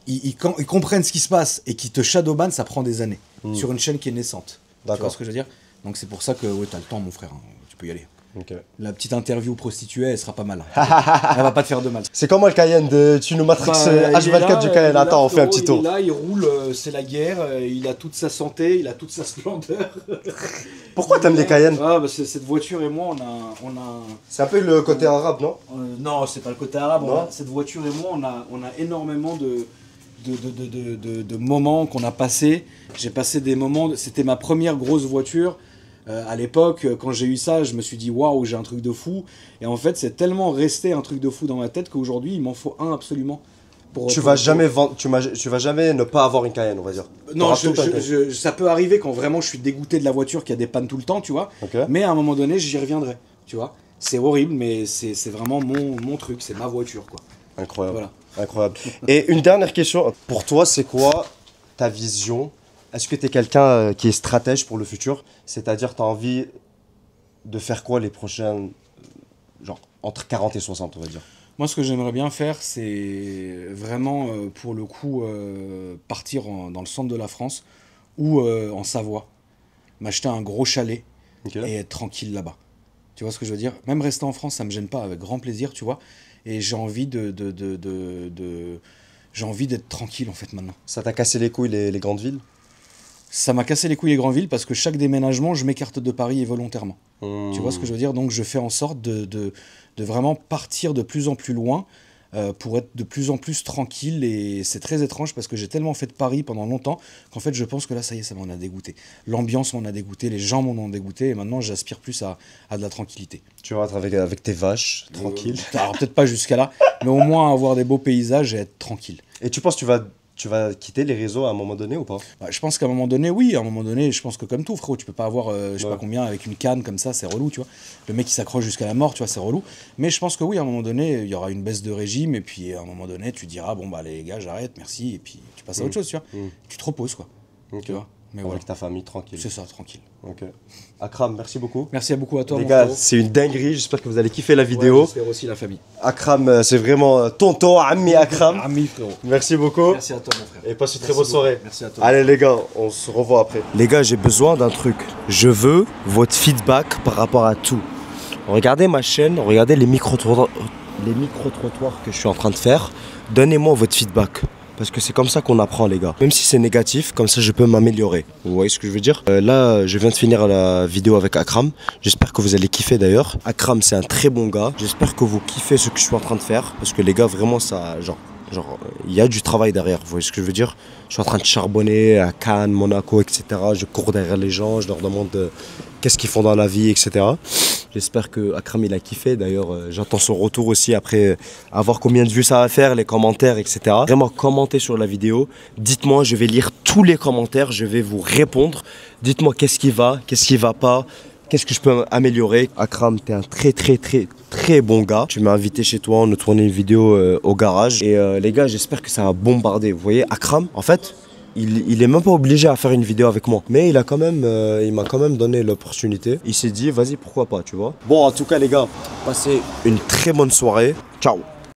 ils comprennent ce qui se passe et qu'ils te shadowban, ça prend des années. Sur une chaîne qui est naissante. Tu vois ce que je veux dire? Donc c'est pour ça que ouais, t'as le temps, mon frère, hein, tu peux y aller. Okay. La petite interview prostituée, elle sera pas mal. Elle va pas te faire de mal. C'est comment le Cayenne de Tu nous matrix H24 du Cayenne? Attends, on fait un petit tour. Il est là, il roule, c'est la guerre, il a toute sa santé, il a toute sa splendeur. Pourquoi t'aimes les Cayennes? Cette voiture et moi, on a... C'est un peu le côté arabe, non? Non, c'est pas le côté arabe. Cette voiture et moi, on a énormément de moments qu'on a passés. J'ai passé des moments... C'était ma première grosse voiture. À l'époque, quand j'ai eu ça, je me suis dit waouh, j'ai un truc de fou. Et en fait, c'est tellement resté un truc de fou dans ma tête qu'aujourd'hui, il m'en faut un absolument. Tu vas jamais ne pas avoir une Cayenne, on va dire. Non, ça peut arriver quand vraiment je suis dégoûté de la voiture, qu'il y a des pannes tout le temps, tu vois. Okay. Mais à un moment donné, j'y reviendrai, tu vois. C'est horrible, mais c'est vraiment mon truc, c'est ma voiture, quoi. Incroyable. Voilà. Incroyable. Et une dernière question, pour toi, c'est quoi ta vision? Est-ce que tu es quelqu'un qui est stratège pour le futur? C'est-à-dire, tu as envie de faire quoi les prochaines, genre entre 40 et 60, on va dire? Moi, ce que j'aimerais bien faire, c'est vraiment, pour le coup, partir dans le centre de la France ou en Savoie, m'acheter un gros chalet et être tranquille là-bas. Tu vois ce que je veux dire? Même rester en France, ça me gêne pas, avec grand plaisir, tu vois. Et j'ai envie j'ai envie d'être tranquille, en fait, maintenant. Ça t'a cassé les couilles, les grandes villes? Ça m'a cassé les couilles les grandes villes parce que chaque déménagement, je m'écarte de Paris et volontairement. Tu vois ce que je veux dire? Donc je fais en sorte de vraiment partir de plus en plus loin pour être de plus en plus tranquille. Et c'est très étrange parce que j'ai tellement fait de Paris pendant longtemps qu'en fait je pense que là, ça y est, ça m'en a dégoûté. L'ambiance m'en a dégoûté, les gens m'en ont dégoûté et maintenant j'aspire plus à de la tranquillité. Tu vas être avec tes vaches, tranquille. Alors peut-être pas jusqu'à là, mais au moins avoir des beaux paysages et être tranquille. Et tu penses que tu vas quitter les réseaux à un moment donné ou pas? Je pense qu'à un moment donné, oui. À un moment donné, je pense que comme tout, frérot, tu peux pas avoir, je sais pas combien, avec une canne comme ça, c'est relou, tu vois. Le mec qui s'accroche jusqu'à la mort, tu vois, c'est relou. Mais je pense que oui, à un moment donné, il y aura une baisse de régime, et puis à un moment donné, tu diras, bon, bah les gars, j'arrête, merci, et puis tu passes à autre chose, tu vois. Tu te reposes, quoi. Tu vois. Mais avec ta famille, tranquille. C'est ça, tranquille. Ok. Akram, merci beaucoup. Merci beaucoup à toi, les gars, c'est une dinguerie. J'espère que vous allez kiffer la vidéo. J'espère aussi la famille. Akram, c'est vraiment tonton, ami Akram. Ami, frérot. Merci beaucoup. Merci à toi, mon frère. Et passe une très bonne soirée. Merci à toi. Allez, les gars, on se revoit après. Les gars, j'ai besoin d'un truc. Je veux votre feedback par rapport à tout. Regardez ma chaîne, regardez les micro-trottoirs que je suis en train de faire. Donnez-moi votre feedback. Parce que c'est comme ça qu'on apprend, les gars. Même si c'est négatif, comme ça je peux m'améliorer. Vous voyez ce que je veux dire? Là, je viens de finir la vidéo avec Akram. J'espère que vous allez kiffer d'ailleurs. Akram, c'est un très bon gars. J'espère que vous kiffez ce que je suis en train de faire. Parce que les gars, vraiment, ça, il y a du travail derrière. Vous voyez ce que je veux dire? Je suis en train de charbonner à Cannes, Monaco, etc. Je cours derrière les gens, je leur demande qu'est-ce qu'ils font dans la vie, etc. J'espère que Akram il a kiffé. D'ailleurs, j'attends son retour aussi après avoir combien de vues ça va faire, les commentaires, etc. Vraiment, commentez sur la vidéo. Dites-moi, je vais lire tous les commentaires, je vais vous répondre. Dites-moi qu'est-ce qui va pas, qu'est-ce que je peux améliorer. Akram, t'es un très bon gars. Tu m'as invité chez toi, on a tourné une vidéo au garage. Et les gars, j'espère que ça va bombarder. Vous voyez, Akram, en fait, il est même pas obligé à faire une vidéo avec moi. Mais il m'a quand même donné l'opportunité. Il s'est dit, vas-y, pourquoi pas, tu vois. Bon, en tout cas, les gars, passez une très bonne soirée. Ciao.